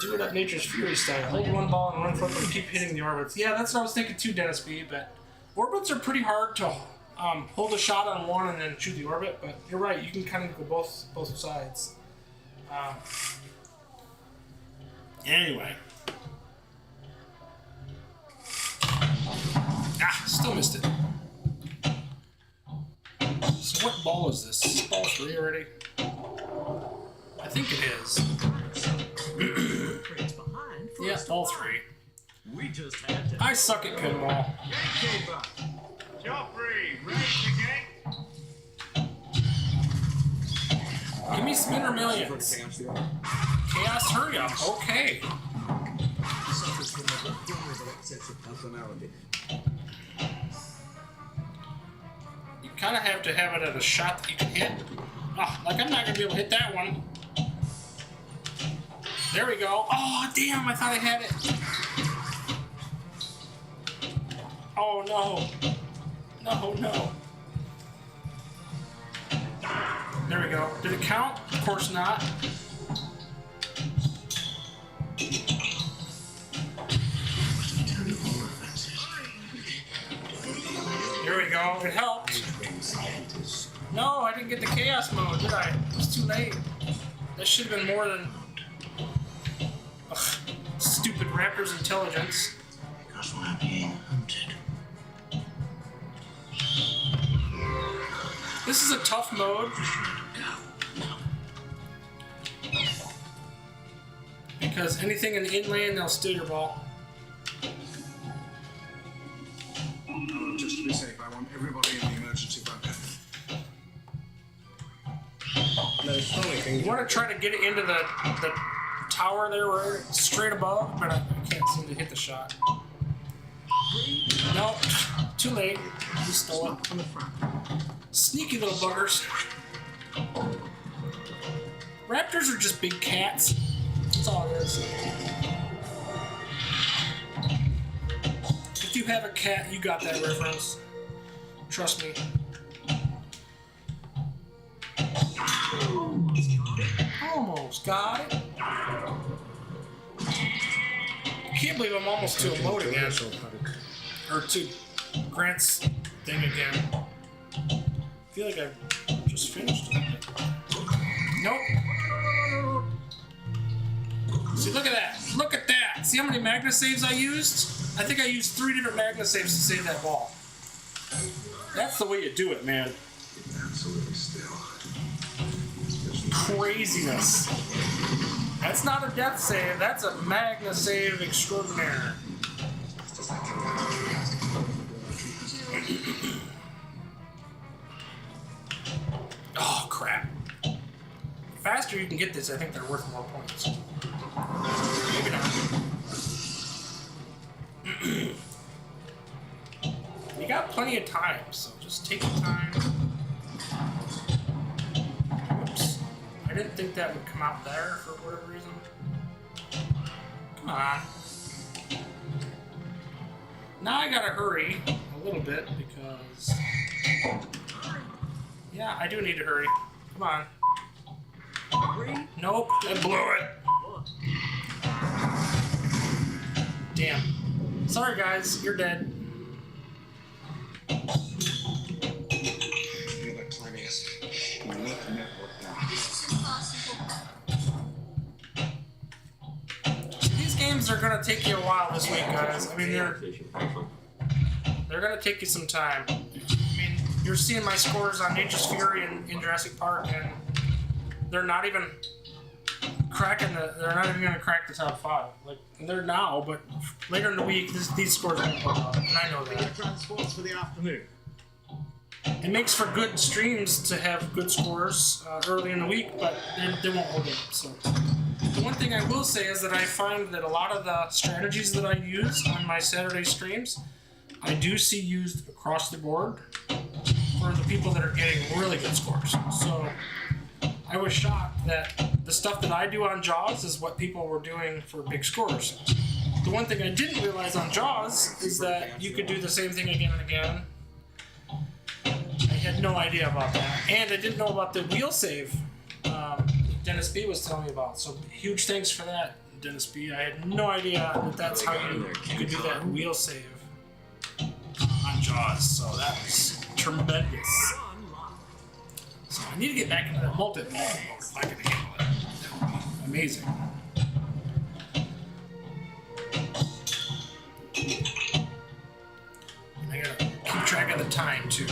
Do it up Nature's Fury style. Hold one ball and run for it and keep hitting the orbits. Yeah, that's what I was thinking too, Dennis B. But orbits are pretty hard to hold a shot on one and then shoot the orbit. But you're right, you can kind of go both sides. Anyway. Still missed it. So what ball is this? Is ball 3 already? I think it is. Yeah, ball 3. We just had to. I suck at pinball. Give me Spinner Millions. Chaos Hurry Up. Okay. You kind of have to have it at a shot that you can hit. Oh, like I'm not going to be able to hit that one. There we go. Oh, damn, I thought I had it. Oh, no. No. There we go. Did it count? Of course not. There we go. It helped. No, I didn't get the chaos mode, did I? It was too late. That should have been more than... Ugh, stupid Raptor's intelligence. Because we're being hunted. This is a tough mode. Because anything in the inlane, they'll steal your ball. just to be safe, I want everybody in the emergency bunker. There's so many things. You want to try to get it into the tower there, where it's straight above, but I can't seem to hit the shot. Nope, too late. He stole it. From the front. Sneaky little buggers. Raptors are just big cats. That's all it is. If you have a cat, you got that reference. Trust me. Almost got it. Can't believe I'm almost to a load again. Or to Grant's thing again. I feel like I just finished it. Nope. See, look at that. Look at that. See how many Magna saves I used? I think I used 3 different Magna saves to save that ball. That's the way you do it, man. Absolutely still. Craziness. That's not a death save. That's a Magna save extraordinaire. Oh, crap. The faster you can get this, I think they're worth more points. Maybe not. You got plenty of time, so just take your time. Whoops. I didn't think that would come out there for whatever reason. Come on. Now I gotta hurry a little bit because... Yeah, I do need to hurry. Come on. Nope, I blew it. Damn. Sorry guys, you're dead. You're the cleanest. We let the network down. These games are gonna take you a while this week, guys. I mean, they're gonna take you some time. I mean, you're seeing my scores on Nature's Fury and in Jurassic Park, and they're not even cracking they're not even gonna crack the top 5. Like, they're now, but later in the week, these scores won't hold up, and I know that. Transports for the afternoon. It makes for good streams to have good scores early in the week, but they won't hold up. So, the one thing I will say is that I find that a lot of the strategies that I use on my Saturday streams, I do see used across the board for the people that are getting really good scores. So, I was shocked that the stuff that I do on Jaws is what people were doing for big scores. The one thing I didn't realize on Jaws is that you could do the same thing again and again. I had no idea about that. And I didn't know about the wheel save Dennis B was telling me about. So huge thanks for that, Dennis B. I had no idea that that's how you could do that wheel save on Jaws. So that was tremendous. So I need to get back into that multi-mode if I can handle it. That would be amazing. And I gotta keep track of the time too.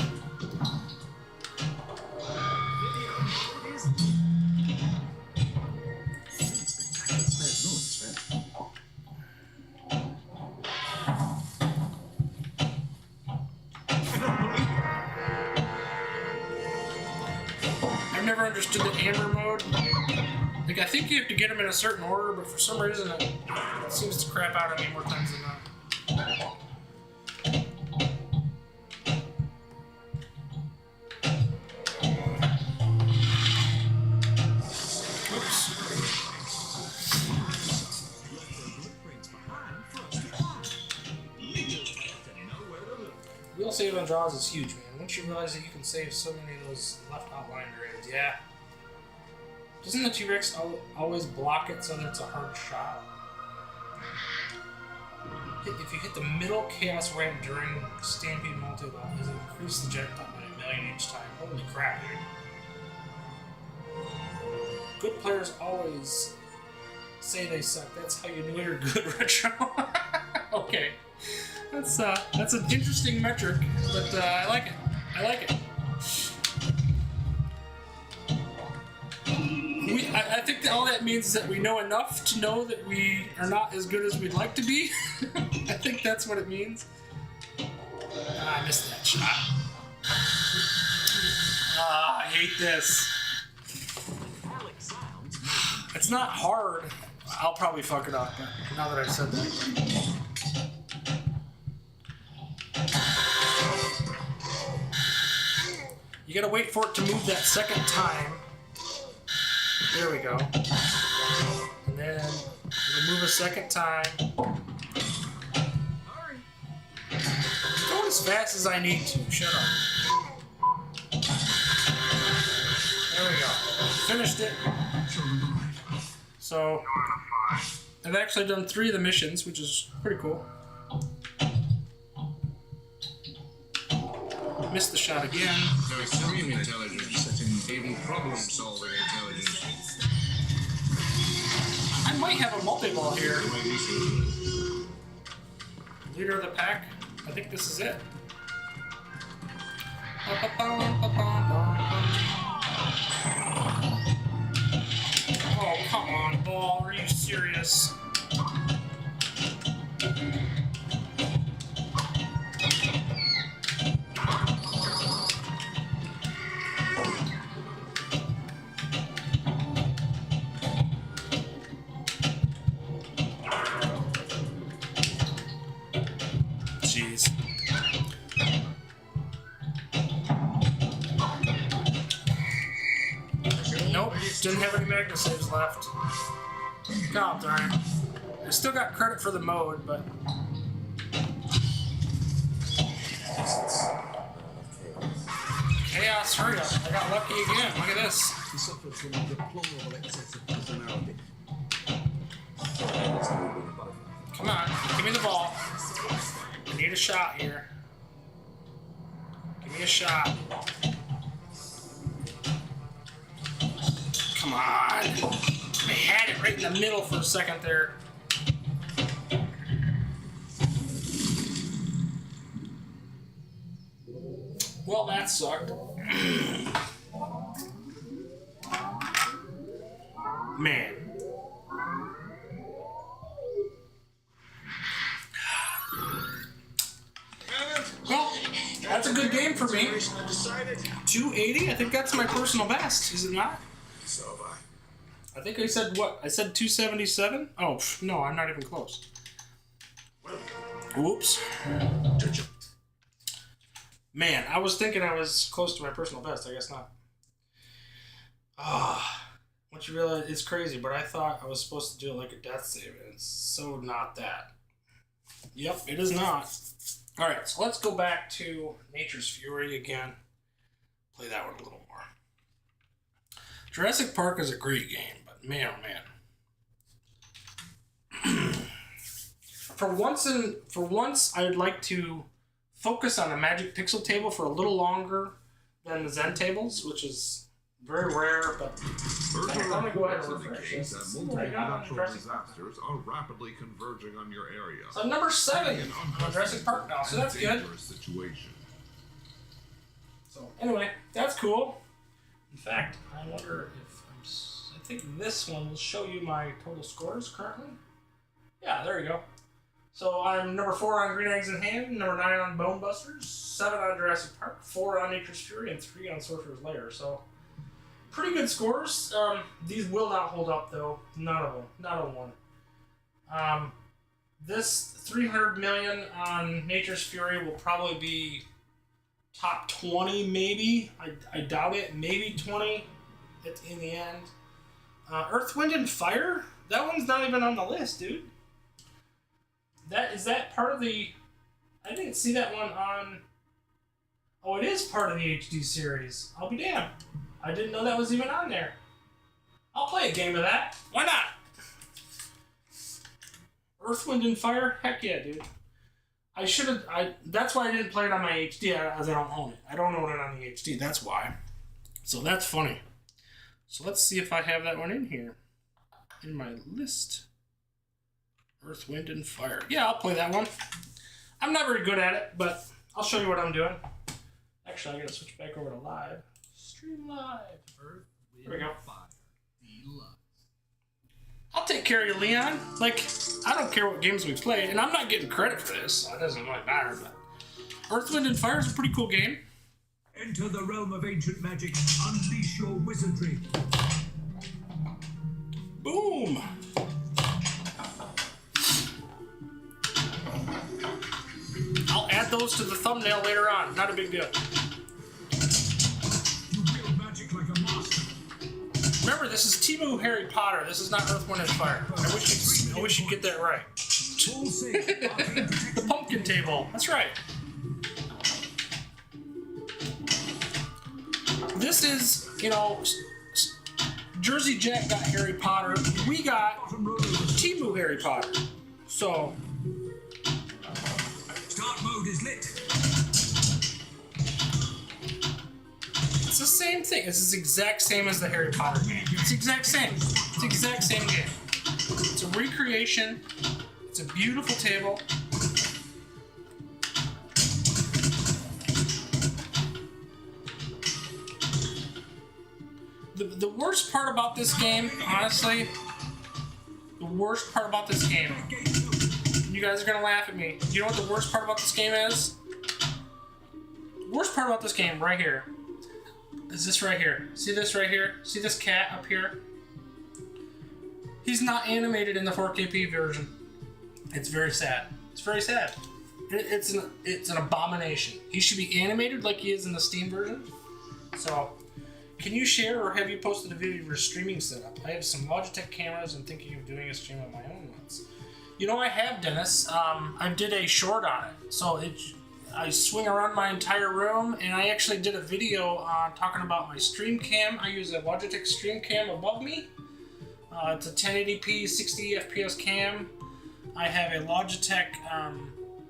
I've never understood the amber mode. Like, I think you have to get them in a certain order, but for some reason it seems to crap out on me more times than not. Oops. Wheel save on Jaws is huge, man. Once you realize that you can save so many of those left outline grades, yeah. Doesn't the T-Rex always block it so that it's a hard shot? If you hit the middle chaos ramp during Stampede multi-level, does it increase the jackpot by 1,000,000 each time? Holy crap, dude. Good players always say they suck. That's how you know you're good, Retro. Okay. That's an interesting metric, but I like it. I like it. I think that all that means is that we know enough to know that we are not as good as we'd like to be. I think that's what it means. Ah, I missed that shot. Ah, I hate this. Alex sounds. It's not hard. I'll probably fuck it up, but now that I've said that. You gotta wait for it to move that second time. There we go. And then it'll move a second time. Hurry. Go as fast as I need to. Shut up. There we go. Finished it. So, I've actually done 3 of the missions, which is pretty cool. Missed the shot again. No extreme intelligence, even problem-solving intelligence. I might have a multi-ball here. Leader of the pack. I think this is it. Oh, come on, ball. Are you serious? Jeez. Nope, didn't have any magna saves left. God darn. I still got credit for the mode, but. Chaos, hurry up. I got lucky again. Look at this. He suffered from a deplorable excess of personality. Come on, give me the ball. I need a shot here. Give me a shot. Come on. I had it right in the middle for a second there. Well, that sucked. Man. Well, that's a good game for me. 280? I think that's my personal best, is it not? So have I. I think I said what? I said 277? Oh, no, I'm not even close. Whoops. Man, I was thinking I was close to my personal best. I guess not. Once you realize it's crazy, but I thought I was supposed to do it like a death save, and it's so not that. Yep, it is not. Alright, so let's go back to Nature's Fury again. Play that one a little more. Jurassic Park is a great game, but man, oh man. For once, I'd like to focus on a Magic Pixel table for a little longer than the Zen tables, which is very rare, but I'm going to go ahead and refresh Indicates this. that multi-natural disasters are rapidly converging on your area. So number 7 on Jurassic Park now, so that's good. Dangerous situation. So anyway, that's cool. In fact, I wonder if I think this one will show you my total scores currently. Yeah, there you go. So I'm number 4 on Green Eggs in Hand, number 9 on Bone Busters, 7 on Jurassic Park, 4 on Nature's Fury, and 3 on Sorcerer's Lair. So pretty good scores. These will not hold up though. None of them. Not a one. This 300 million on Nature's Fury will probably be top 20 maybe. I doubt it. Maybe 20 in the end. Earth, Wind, and Fire? That one's not even on the list, dude. Is that part of the... I didn't see that one on... Oh, it is part of the HD series. I'll be damned. I didn't know that was even on there. I'll play a game of that. Why not? Earth, Wind, and Fire? Heck yeah, dude. I should have... That's why I didn't play it on my HD, as I don't own it. I don't own it on the HD, that's why. So that's funny. So let's see if I have that one in here. In my list. Earth, Wind, and Fire. Yeah, I'll play that one. I'm not very good at it, but I'll show you what I'm doing. Actually, I gotta switch back over to live. Stream live. Earth, Wind, There we go. Fire. Deluxe. I'll take care of you, Leon. Like, I don't care what games we play, and I'm not getting credit for this. So it doesn't really matter, but Earth, Wind, and Fire is a pretty cool game. Enter the realm of ancient magic. Unleash your wizardry. Boom! I'll add those to the thumbnail later on. Not a big deal. You wield magic like a master. Remember, this is Timu Harry Potter. This is not Earth, Wind, and Fire. I wish you'd get that right. Full safe. Arcane protection. The pumpkin table. That's right. This is, you know, Jersey Jack got Harry Potter. We got Bottom row is Timu Harry Potter. So, Start mode is lit. it's the same thing. It's the exact same as the Harry Potter game. It's the exact same. It's the exact same game. It's a recreation. It's a beautiful table. The worst part about this game, honestly, the worst part about this game, you guys are gonna laugh at me. You know what the worst part about this game is? The worst part about this game, right here, is this right here. See this right here? See this cat up here? He's not animated in the 4KP version. It's very sad. It's very sad. It's an abomination. He should be animated like he is in the Steam version. So, can you share or have you posted a video of your streaming setup? I have some Logitech cameras and thinking of doing a stream of my own ones. You know, I have, Dennis. I did a short on it. So I swing around my entire room, and I actually did a video talking about my stream cam. I use a Logitech stream cam above me. It's a 1080p 60 FPS cam. I have a Logitech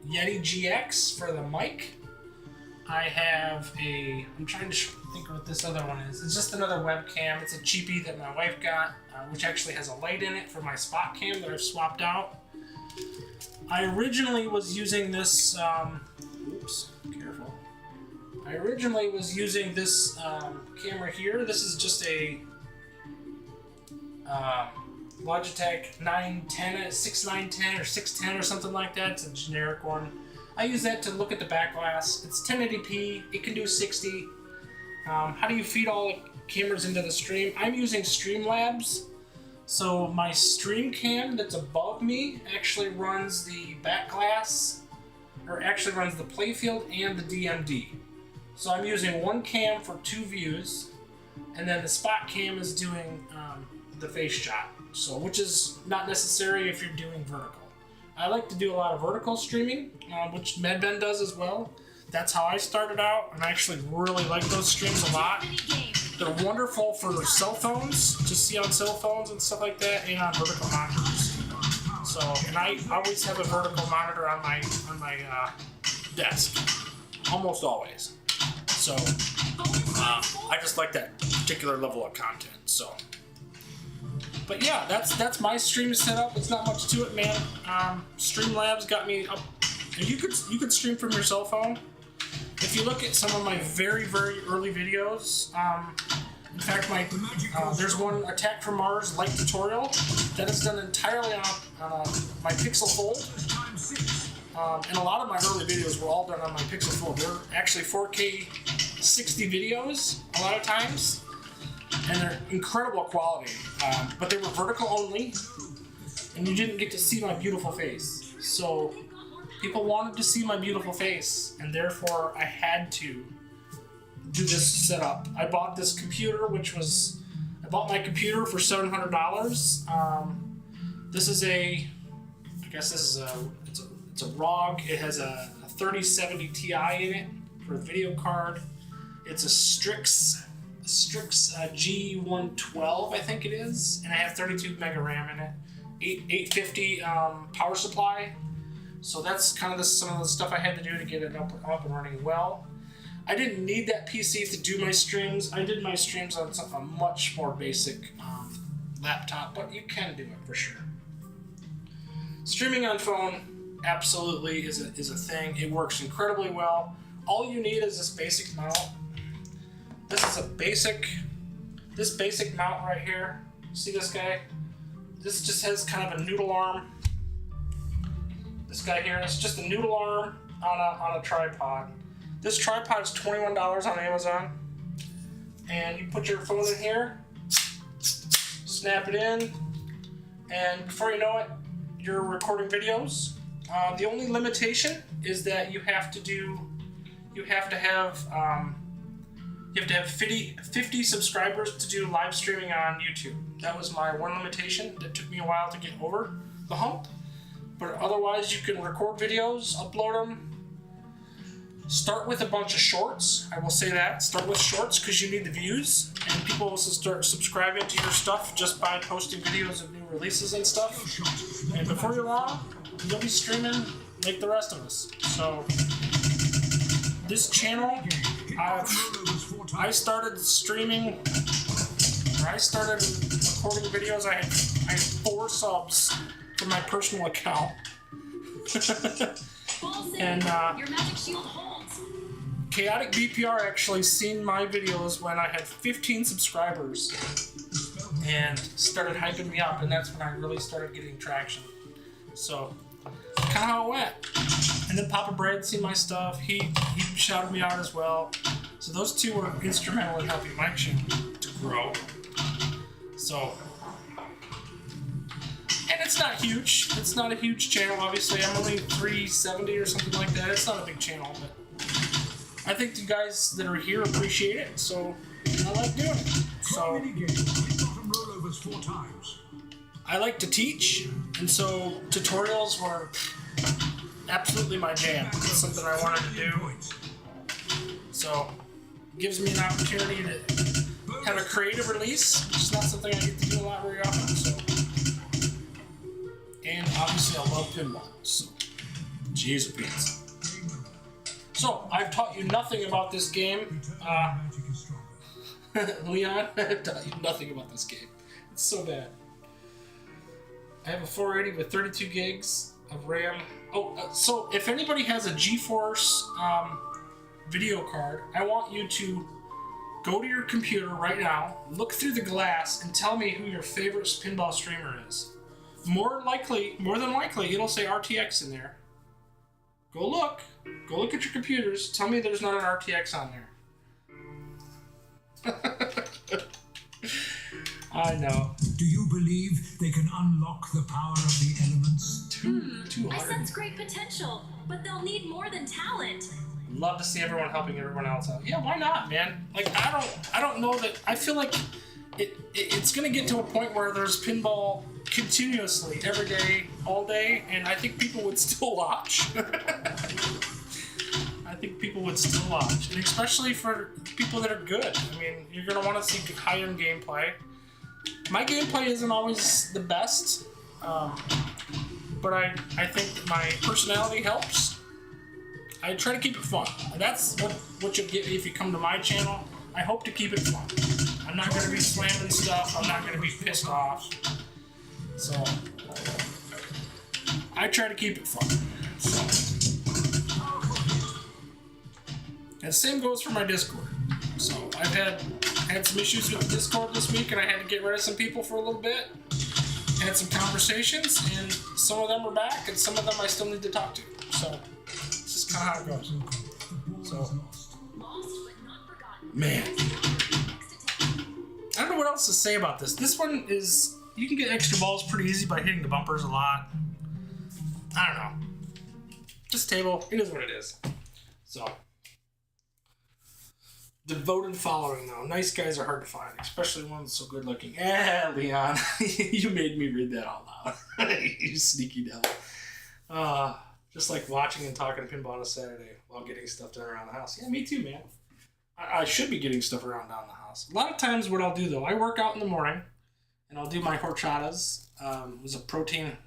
Yeti GX for the mic. I have I'm trying to think what this other one is. It's just another webcam. It's a cheapie that my wife got, which actually has a light in it for my spot cam that I've swapped out. I originally was using this, oops, careful. I originally was using this camera here. This is just a Logitech 6910 or 610 or something like that. It's a generic one. I use that to look at the back glass. It's 1080p. It can do 60. How do you feed all the cameras into the stream? I'm using Streamlabs. So my stream cam that's above me actually runs the back glass, or actually runs the playfield and the DMD. So I'm using one cam for two views, and then the spot cam is doing the face shot. So, which is not necessary if you're doing vertical. I like to do a lot of vertical streaming, which MedBen does as well. That's how I started out, and I actually really like those streams a lot. They're wonderful for cell phones, to see on cell phones and stuff like that, and on vertical monitors. So, and I always have a vertical monitor on my desk, almost always. So, I just like that particular level of content. So. But yeah, that's my stream setup. It's not much to it, man. Streamlabs got me up. You could stream from your cell phone. If you look at some of my very, very early videos, in fact, there's one Attack from Mars light tutorial that is done entirely on my Pixel Fold. And a lot of my early videos were all done on my Pixel Fold. They're actually 4K 60 videos a lot of times. And they're incredible quality, but they were vertical only, and you didn't get to see my beautiful face. So people wanted to see my beautiful face, and therefore I had to do this setup. I bought this computer, I bought my computer for $700. This is it's a ROG. It has a 3070 Ti in it for a video card. It's a Strix G112, I think it is, and I have 32 mega RAM in it, 850 power supply. So that's kind of some of the stuff I had to do to get it up and running well. I didn't need that PC to do my streams. I did my streams on a much more basic laptop, but you can do it for sure. Streaming on phone absolutely is a thing. It works incredibly well. All you need is this basic mount. This is this basic mount right here. See this guy? This just has kind of a noodle arm. This guy here, it's just a noodle arm. on a tripod. This tripod is $21 on Amazon. And you put your phone in here, snap it in, and before you know it, you're recording videos. The only limitation is that you have to have 50 subscribers to do live streaming on YouTube. That was my one limitation that took me a while to get over the hump. But otherwise, you can record videos, upload them. Start with a bunch of shorts. I will say that. Start with shorts because you need the views. And people will start subscribing to your stuff just by posting videos of new releases and stuff. And before you're long, you'll be streaming like the rest of us. So, this channel, I started streaming, or I started recording videos. I had 4 subs from my personal account. And Your magic shield holds. Chaotic BPR actually seen my videos when I had 15 subscribers and started hyping me up, and that's when I really started getting traction. So, kind of how it went. And then Papa Bread seen my stuff. He shouted me out as well. So those two were instrumental in helping my channel to grow. So, and it's not huge. It's not a huge channel, obviously. I'm only 370 or something like that. It's not a big channel, but I think the guys that are here appreciate it, so I like doing it. So, I like to teach, and so tutorials were absolutely my jam. It's something I wanted to do. So, it gives me an opportunity to have a creative release, which is not something I get to do a lot very often, so. And obviously I love pinball, so jeez Pete. So, I've taught you nothing about this game. Leon, I've taught you nothing about this game. It's so bad. I have a 480 with 32 gigs of RAM. Oh, so if anybody has a GeForce video card, I want you to go to your computer right now, look through the glass, and tell me who your favorite pinball streamer is. More than likely, it'll say RTX in there. Go look at your computers. Tell me there's not an RTX on there. I know. Do you believe they can unlock the power of the elements? Too I hard. sense great potential, but they'll need more than talent. Love to see everyone helping everyone else out. Yeah, why not, man? Like I don't know that. I feel like it's gonna get to a point where there's pinball continuously every day, all day, and I think people would still watch. I think people would still watch, and especially for people that are good. I mean, you're gonna want to see high-end gameplay. My gameplay isn't always the best, but I think that my personality helps. I try to keep it fun. That's what you'll get if you come to my channel. I hope to keep it fun. I'm not going to be slamming stuff. I'm not going to be pissed off. So, I try to keep it fun. And the same goes for my Discord. So, I've had some issues with the Discord this week, and I had to get rid of some people for a little bit. Had some conversations, and some of them are back, and some of them I still need to talk to. So, it's just kind of how it goes. So, Lost but not forgotten. man. I don't know what else to say about this. This one is, you can get extra balls pretty easy by hitting the bumpers a lot. I don't know. This table, it is what it is. So. Devoted following, though. Nice guys are hard to find, especially ones so good looking. Leon, you made me read that out loud. You sneaky devil. Just like watching and talking pinball on a Saturday while getting stuff done around the house. Yeah, me too, man. I should be getting stuff around down the house. A lot of times what I'll do, though, I work out in the morning, and I'll do my horchatas. It was a protein,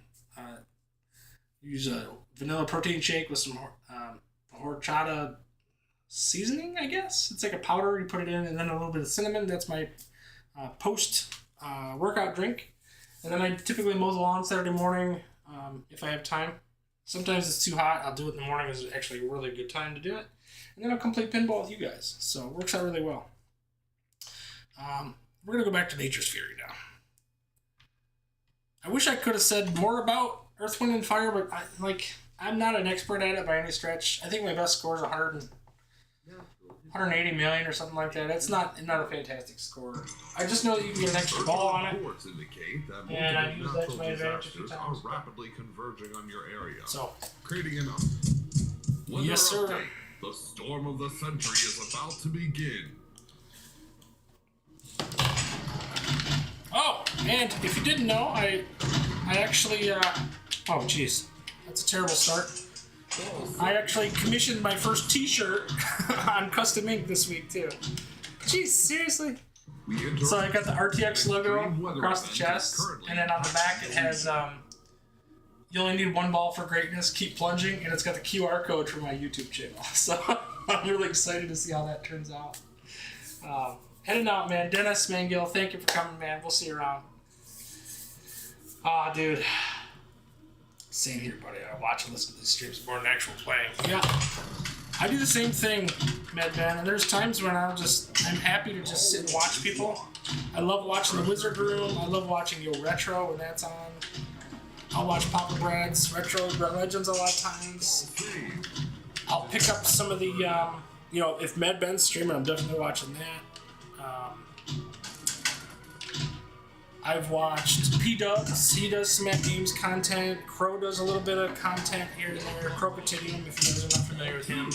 use a vanilla protein shake with some horchata seasoning, I guess. It's like a powder, you put it in, and then a little bit of cinnamon. That's my post workout drink. And then I typically mow the lawn Saturday morning if I have time. Sometimes it's too hot. I'll do it in the morning. It's actually a really good time to do it. And then I'll come play pinball with you guys. So it works out really well. We're going to go back to Nature's Fury now. I wish I could have said more about Earth, Wind, and Fire, but I'm not an expert at it by any stretch. I think my best score is 180 million or something like that. It's not a fantastic score. I just know that you can get an extra ball on it. Reports indicate that And I've used that to natural my advantage a few disasters times. are rapidly converging on your area, So, creating enough. yes, sir. Update. The storm of the century is about to begin. oh, and if you didn't know, I actually, oh, jeez, that's a terrible start. I actually commissioned my first T-shirt on Custom Ink this week too. Jeez, seriously. So I got the RTX logo across the chest, and then on the back it has you only need one ball for greatness, keep plunging, and it's got the QR code for my YouTube channel. So I'm really excited to see how that turns out. Heading out, man. Dennis Mangill, thank you for coming, man. We'll see you around. Ah, dude. Same here, buddy. I watch and listen to these streams more than actual playing. Yeah. I do the same thing, Medman, and there's times when I'm happy to just sit and watch people. I love watching the Wizard Room. I love watching Yo Retro when that's on. I'll watch Papa Brad's Retro Legends a lot of times. I'll pick up some of the, if Medben's streaming, I'm definitely watching that. I've watched P-Dubs. He does some Matt Games content. Crow does a little bit of content here and there. Crocotinium, if you guys are not familiar with him.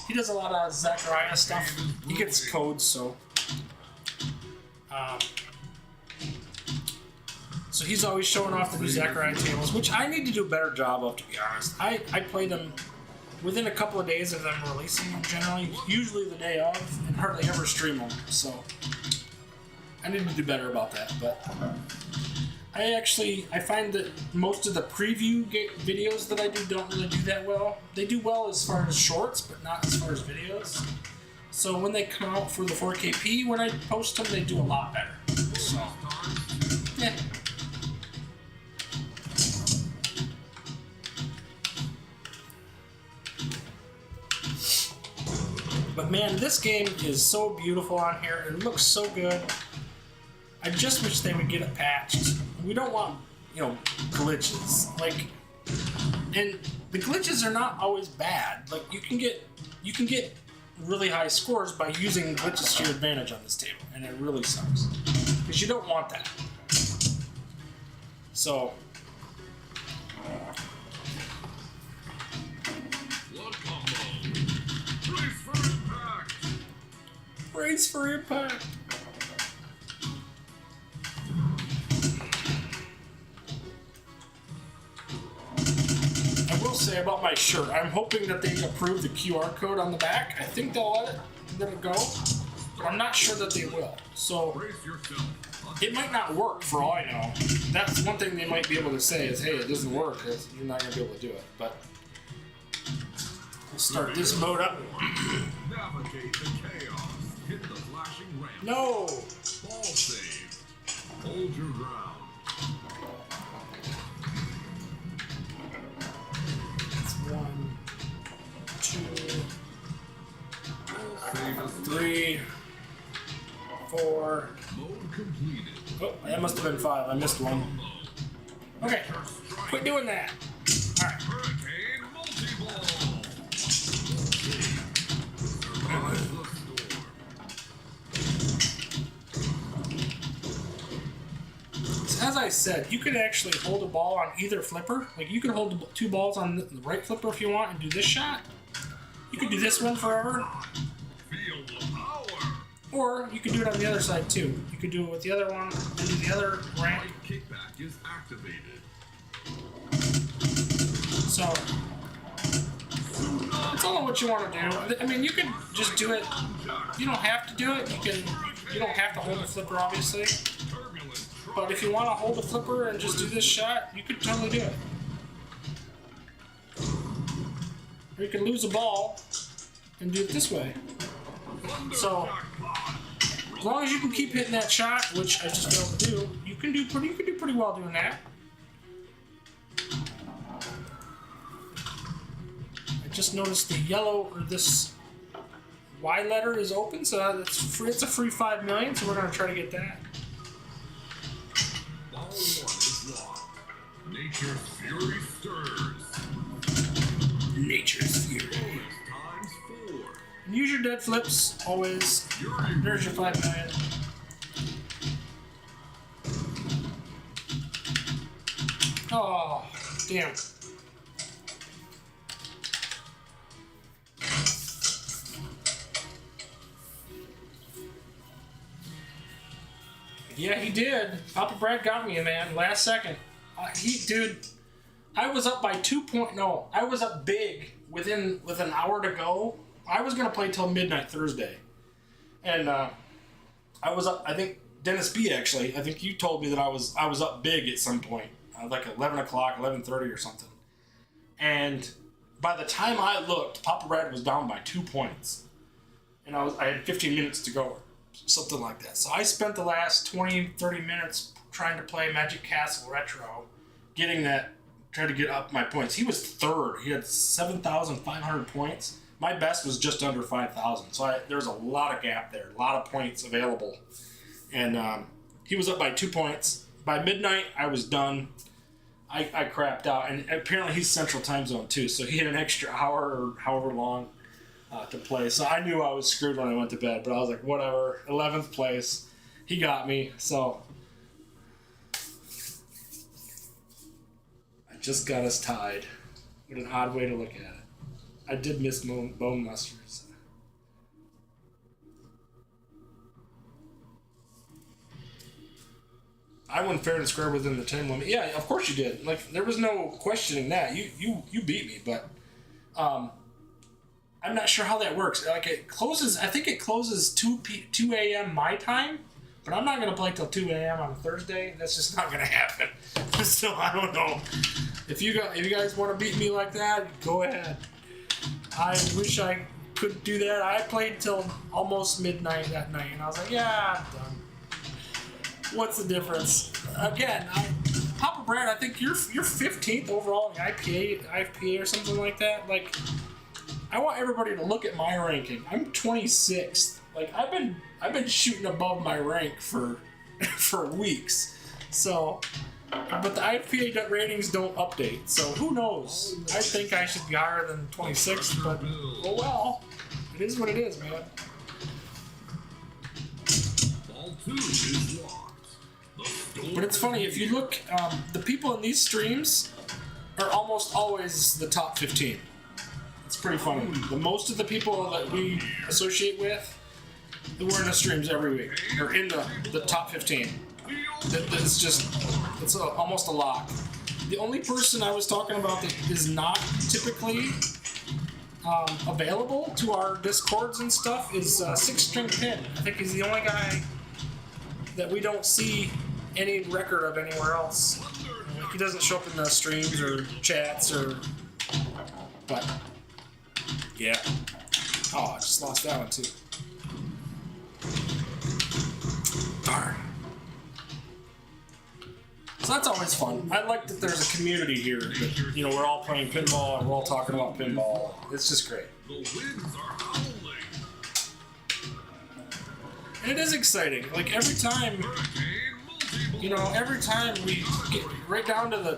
He does a lot of Zachariah stuff. He gets codes, so. So he's always showing off the new Zachariah tables, which I need to do a better job of, to be honest. I play them within a couple of days of them releasing them, generally, usually the day of, and hardly ever stream them, so. I need to do better about that, but I find that most of the preview videos that I do don't really do that well. They do well as far as shorts, but not as far as videos. So when they come out for the 4KP, when I post them, they do a lot better. So, yeah. But man, this game is so beautiful on here. It looks so good. I just wish they would get it patched. We don't want, glitches. And the glitches are not always bad. Like you can get really high scores by using glitches to your advantage on this table, and it really sucks because you don't want that. So. Brace for impact. I will say about my shirt, I'm hoping that they approve the QR code on the back. I think they'll let it go, but I'm not sure that they will. So it might not work for all I know. That's one thing they might be able to say is, hey, it doesn't work. You're not going to be able to do it. But we'll start this mode up. Navigate the chaos. Hit the flashing ramp. No! Ball save. Hold your ground. It's 1, 2, Save is 3, 4. mode completed. Oh, that must have been 5. I missed one. Okay, quit doing that. Alright. Hurricane multi-ball. Survive the storm. As I said, you could actually hold a ball on either flipper. Like you could hold 2 balls on the right flipper if you want and do this shot. You could do this one forever. Feel the power. Or you could do it on the other side too. You could do it with the other one and do the other ramp. Right kickback is activated. So it's all what you want to do. I mean, you could just do it. You don't have to do it. You don't have to hold the flipper, obviously. Turbulent But if you want to hold the flipper and just do this shot, you could totally do it. Or you can lose a ball and do it this way. So as long as you can keep hitting that shot, which I just failed to do, you can do pretty well doing that. I just noticed the yellow or this Y letter is open, so it's free. It's a free 5 million, so we're gonna try to get that. Ball 1 is locked. Nature's fury stirs. Nature's Fury. Times 4. And use your dead flips, always. There's your 5 million. Oh, damn. Yeah, he did. Papa Brad got me, man. Last second. Dude, I was up by 2 point. No, I was up big with an hour to go. I was gonna play till midnight Thursday, and I was up. I think Dennis B actually. I think you told me that I was up big at some point, like 11 o'clock, 11:30 or something. And by the time I looked, Papa Brad was down by 2 points, and I had 15 minutes to go. Something like that. So I spent the last 20, 30 minutes trying to play Magic Castle Retro, trying to get up my points. He was third. He had 7,500 points. My best was just under 5,000. So there was a lot of gap there, a lot of points available. And he was up by 2 points. By midnight, I was done. I crapped out. And apparently he's Central Time Zone too. So he had an extra hour or however long to play. So I knew I was screwed when I went to bed, but I was like, whatever. 11th place. He got me. So I just got us tied. What an odd way to look at it. I did miss Bone Musters. I went fair and square within the 10 limit. Yeah, of course you did. Like, there was no questioning that. You beat me, but I'm not sure how that works. Like, it closes, I think it closes 2 a.m. my time, but I'm not going to play till 2 a.m. on a Thursday. That's just not going to happen. So I don't know. If you guys want to beat me like that, go ahead. I wish I could do that. I played till almost midnight that night, and I was like, yeah, I'm done. What's the difference? Again, Papa Brad, I think you're 15th overall in the IPA or something like that. Like, I want everybody to look at my ranking. I'm 26th. Like, I've been shooting above my rank for weeks. So, but the IPA ratings don't update. So who knows? I think I should be higher than 26th, but oh well. It is what it is, man. Ball 2 is locked. But it's funny, if you look, the people in these streams are almost always the top 15. It's pretty funny. Most of the people that we associate with, we're in the streams every week. They're in the top 15. It's almost a lock. The only person I was talking about that is not typically available to our Discords and stuff is 6-String Pin. I think he's the only guy that we don't see any record of anywhere else. He doesn't show up in the streams or chats but yeah. Oh, I just lost that one too. Darn. So that's always fun. I like that there's a community here. That, we're all playing pinball and we're all talking about pinball. It's just great. The winds are howling. And it is exciting. Like every time we get right down to the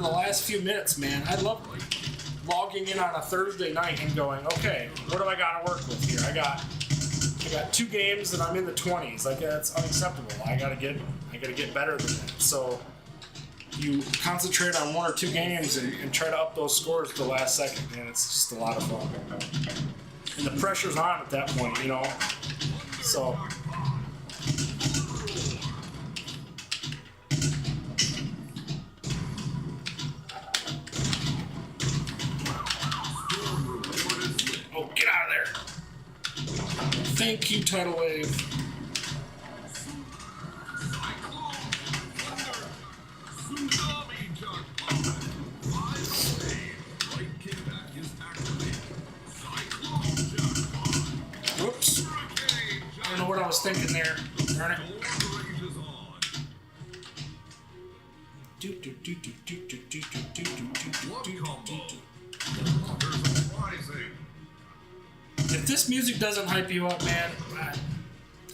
last few minutes, man. I love logging in on a Thursday night and going, okay, what do I got to work with here? I got 2 games and I'm in the 20s. Like, that's unacceptable. I gotta get better than that. So you concentrate on 1 or 2 games and try to up those scores to the last second, and it's just a lot of fun. And the pressure's on at that point, So oh, get out of there. Thank you, Tidal Wave. Whoops. I don't know what I was thinking there. Darn it. If this music doesn't hype you up, man,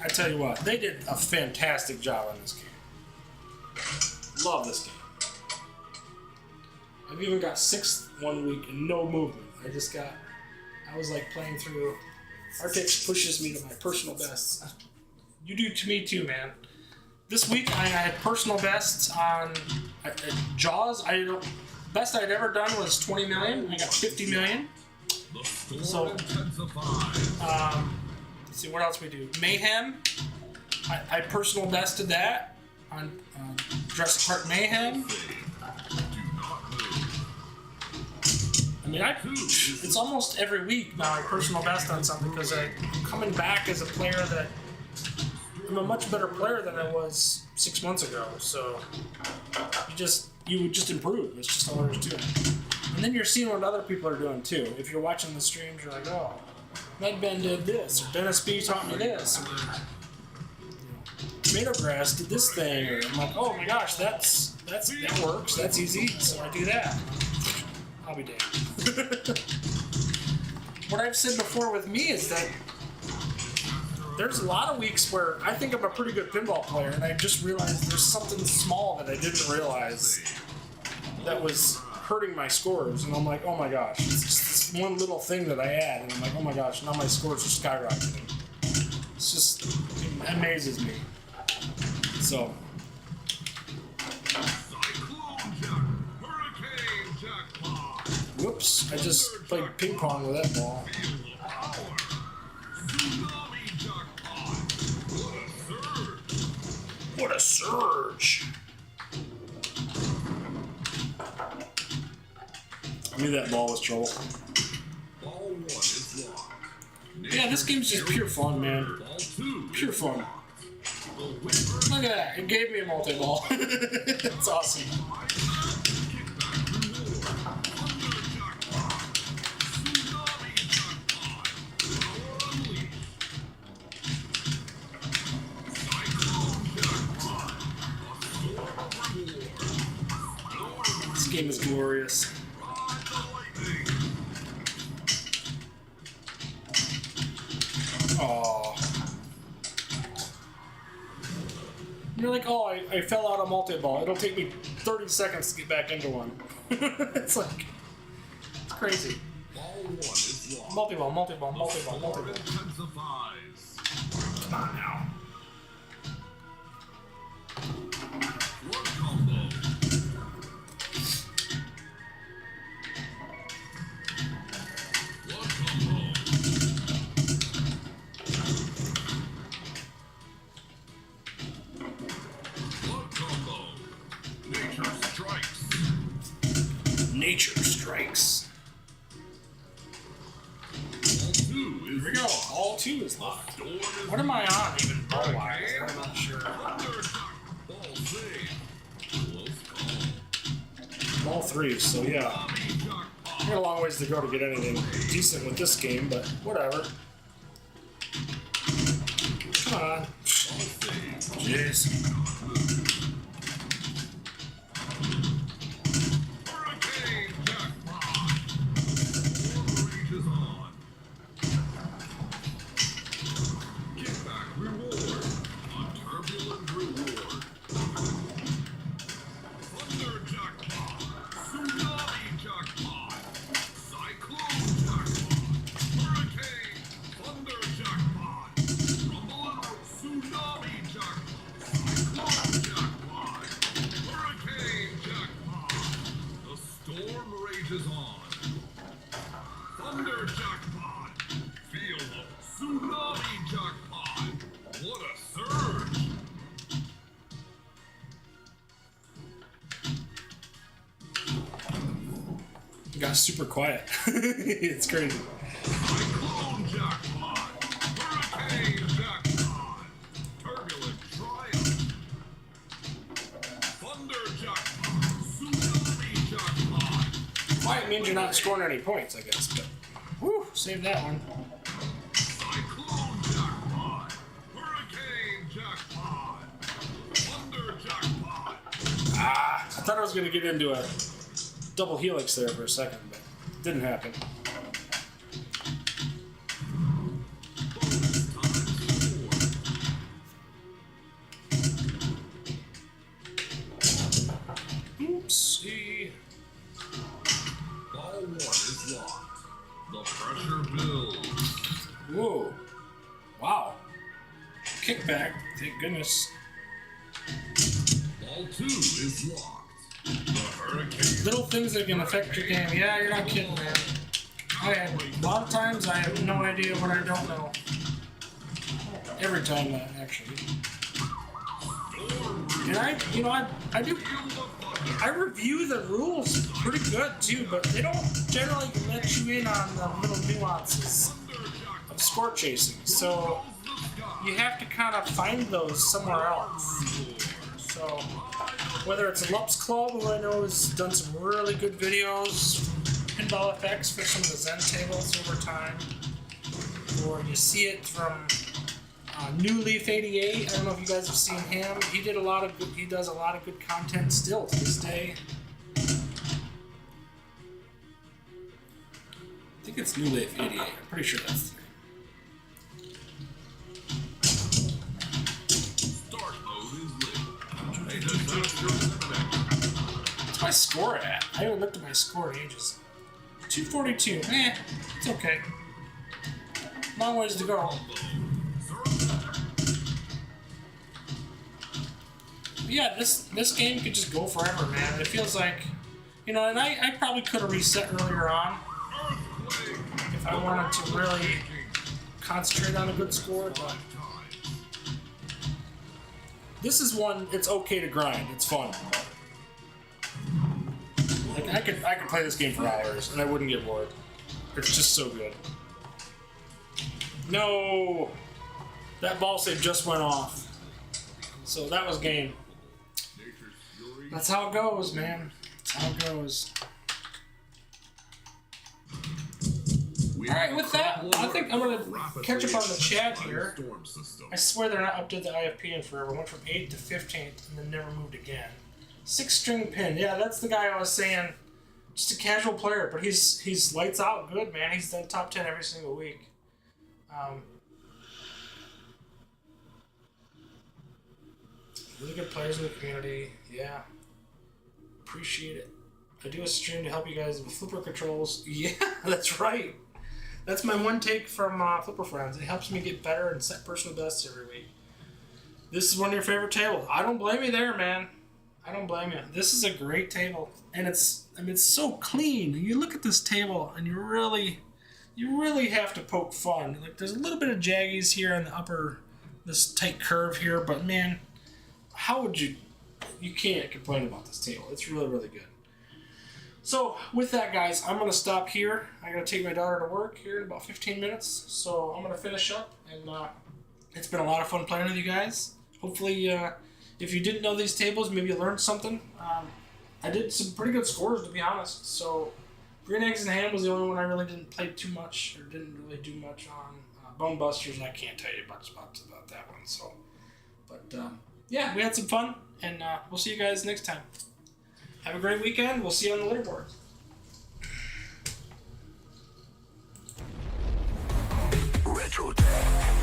I tell you what, they did a fantastic job on this game. Love this game. I've even got 6th one week and no movement. I was like playing through. Arctic pushes me to my personal bests. You do to me too, man. This week I had personal bests on Jaws. Best I'd ever done was 20 million. I got 50 million. So, let's see what else we do. Mayhem. I personal bested that on Jurassic Park Mayhem. I mean, it's almost every week now I personal best on something because I'm coming back as a player that I'm a much better player than I was 6 months ago. So you would just improve. It's just all there is to it. And then you're seeing what other people are doing too. If you're watching the streams, you're like, oh, Med Ben did this, or Dennis B taught me this, or Tomato Grass did this thing, or I'm like, oh my gosh, that works. That's easy. So I do that. I'll be damned. What I've said before with me is that there's a lot of weeks where I think I'm a pretty good pinball player, and I just realized there's something small that I didn't realize that was hurting my scores, and I'm like, oh my gosh, it's just this one little thing that I add, and I'm like, oh my gosh, now my scores are skyrocketing. It's just, it amazes me. So. Whoops, I just played ping pong with that ball. What a surge! I knew that ball was trouble. Yeah, this game's just pure fun, man. Pure fun. Look at that, it gave me a multi-ball. That's awesome. This game is glorious. Oh. You're like, oh, I fell out of multi-ball. It'll take me 30 seconds to get back into one. It's like, it's crazy. Multi-ball, multi-ball, multi-ball, multi-ball. Come on now. Nature strikes. Here we go. All 2 is locked. What am I on even ball-wise? I'm not sure. Ball 3, so yeah. I got a long ways to go to get anything decent with this game, but whatever. Come on. Jeez. Got super quiet. It's crazy. Cyclone jackpot, hurricane jackpot, turbulent triumph, thunder jackpot, tsunami jackpot. Quiet means you're not scoring any points, I guess. But whew, save that one. Cyclone jackpot, hurricane jackpot, thunder jackpot. Ah, I thought I was gonna get into a double helix there for a second, but it didn't happen. Oopsie. is locked. The pressure builds. Whoa. Wow. Kickback. Thank goodness. Ball 2 is locked. The hurricane. Little things that can affect your game. Yeah, you're not kidding, man. A lot of times I have no idea what I don't know. Every time, actually. And I review the rules pretty good too, but they don't generally let you in on the little nuances of score chasing. So you have to kind of find those somewhere else. So whether it's Lup's Club, who I know has done some really good videos, pinball effects for some of the Zen tables over time, or you see it from New Leaf 88. I don't know if you guys have seen him. He does a lot of good content still to this day. I think it's New Leaf 88. I'm pretty sure that's the name. Start mode is lit. A disaster is imminent. What's my score at? I haven't looked at my score in ages. 242. It's okay. Long ways to go. Yeah, this game could just go forever, man. It feels like, and I probably could have reset earlier on if I wanted to really concentrate on a good score, but this is one, it's okay to grind. It's fun. Like I could play this game for hours and I wouldn't get bored. It's just so good. No! That ball save just went off. So that was game. That's how it goes, man. That's how it goes. Alright, with that, I think I'm going to catch up on the chat here. I swear they're not updated the IFP in forever. Went from 8th to 15th and then never moved again. 6-string pin. Yeah, that's the guy I was saying. Just a casual player, but he's lights out good, man. He's done top 10 every single week. Really good players in the community. Yeah. Appreciate it. I do a stream to help you guys with flipper controls. Yeah, that's right. That's my one take from Flipper Friends. It helps me get better and set personal bests every week. This is one of your favorite tables. I don't blame you there, man. I don't blame you. This is a great table, and it's so clean. You look at this table, and you really have to poke fun. Like there's a little bit of jaggies here in the upper, this tight curve here, but man, how would you can't complain about this table. It's really, really good. So with that, guys, I'm gonna stop here. I gotta take my daughter to work here in about 15 minutes, so I'm gonna finish up, and it's been a lot of fun playing with you guys. Hopefully, if you didn't know these tables, maybe you learned something. I did some pretty good scores, to be honest. So Green Eggs and Ham was the only one I really didn't play too much, or didn't really do much on. Bone Busters, I can't tell you much about that one. So, but yeah, we had some fun, and we'll see you guys next time. Have a great weekend. We'll see you on the leaderboard. Retro Tech.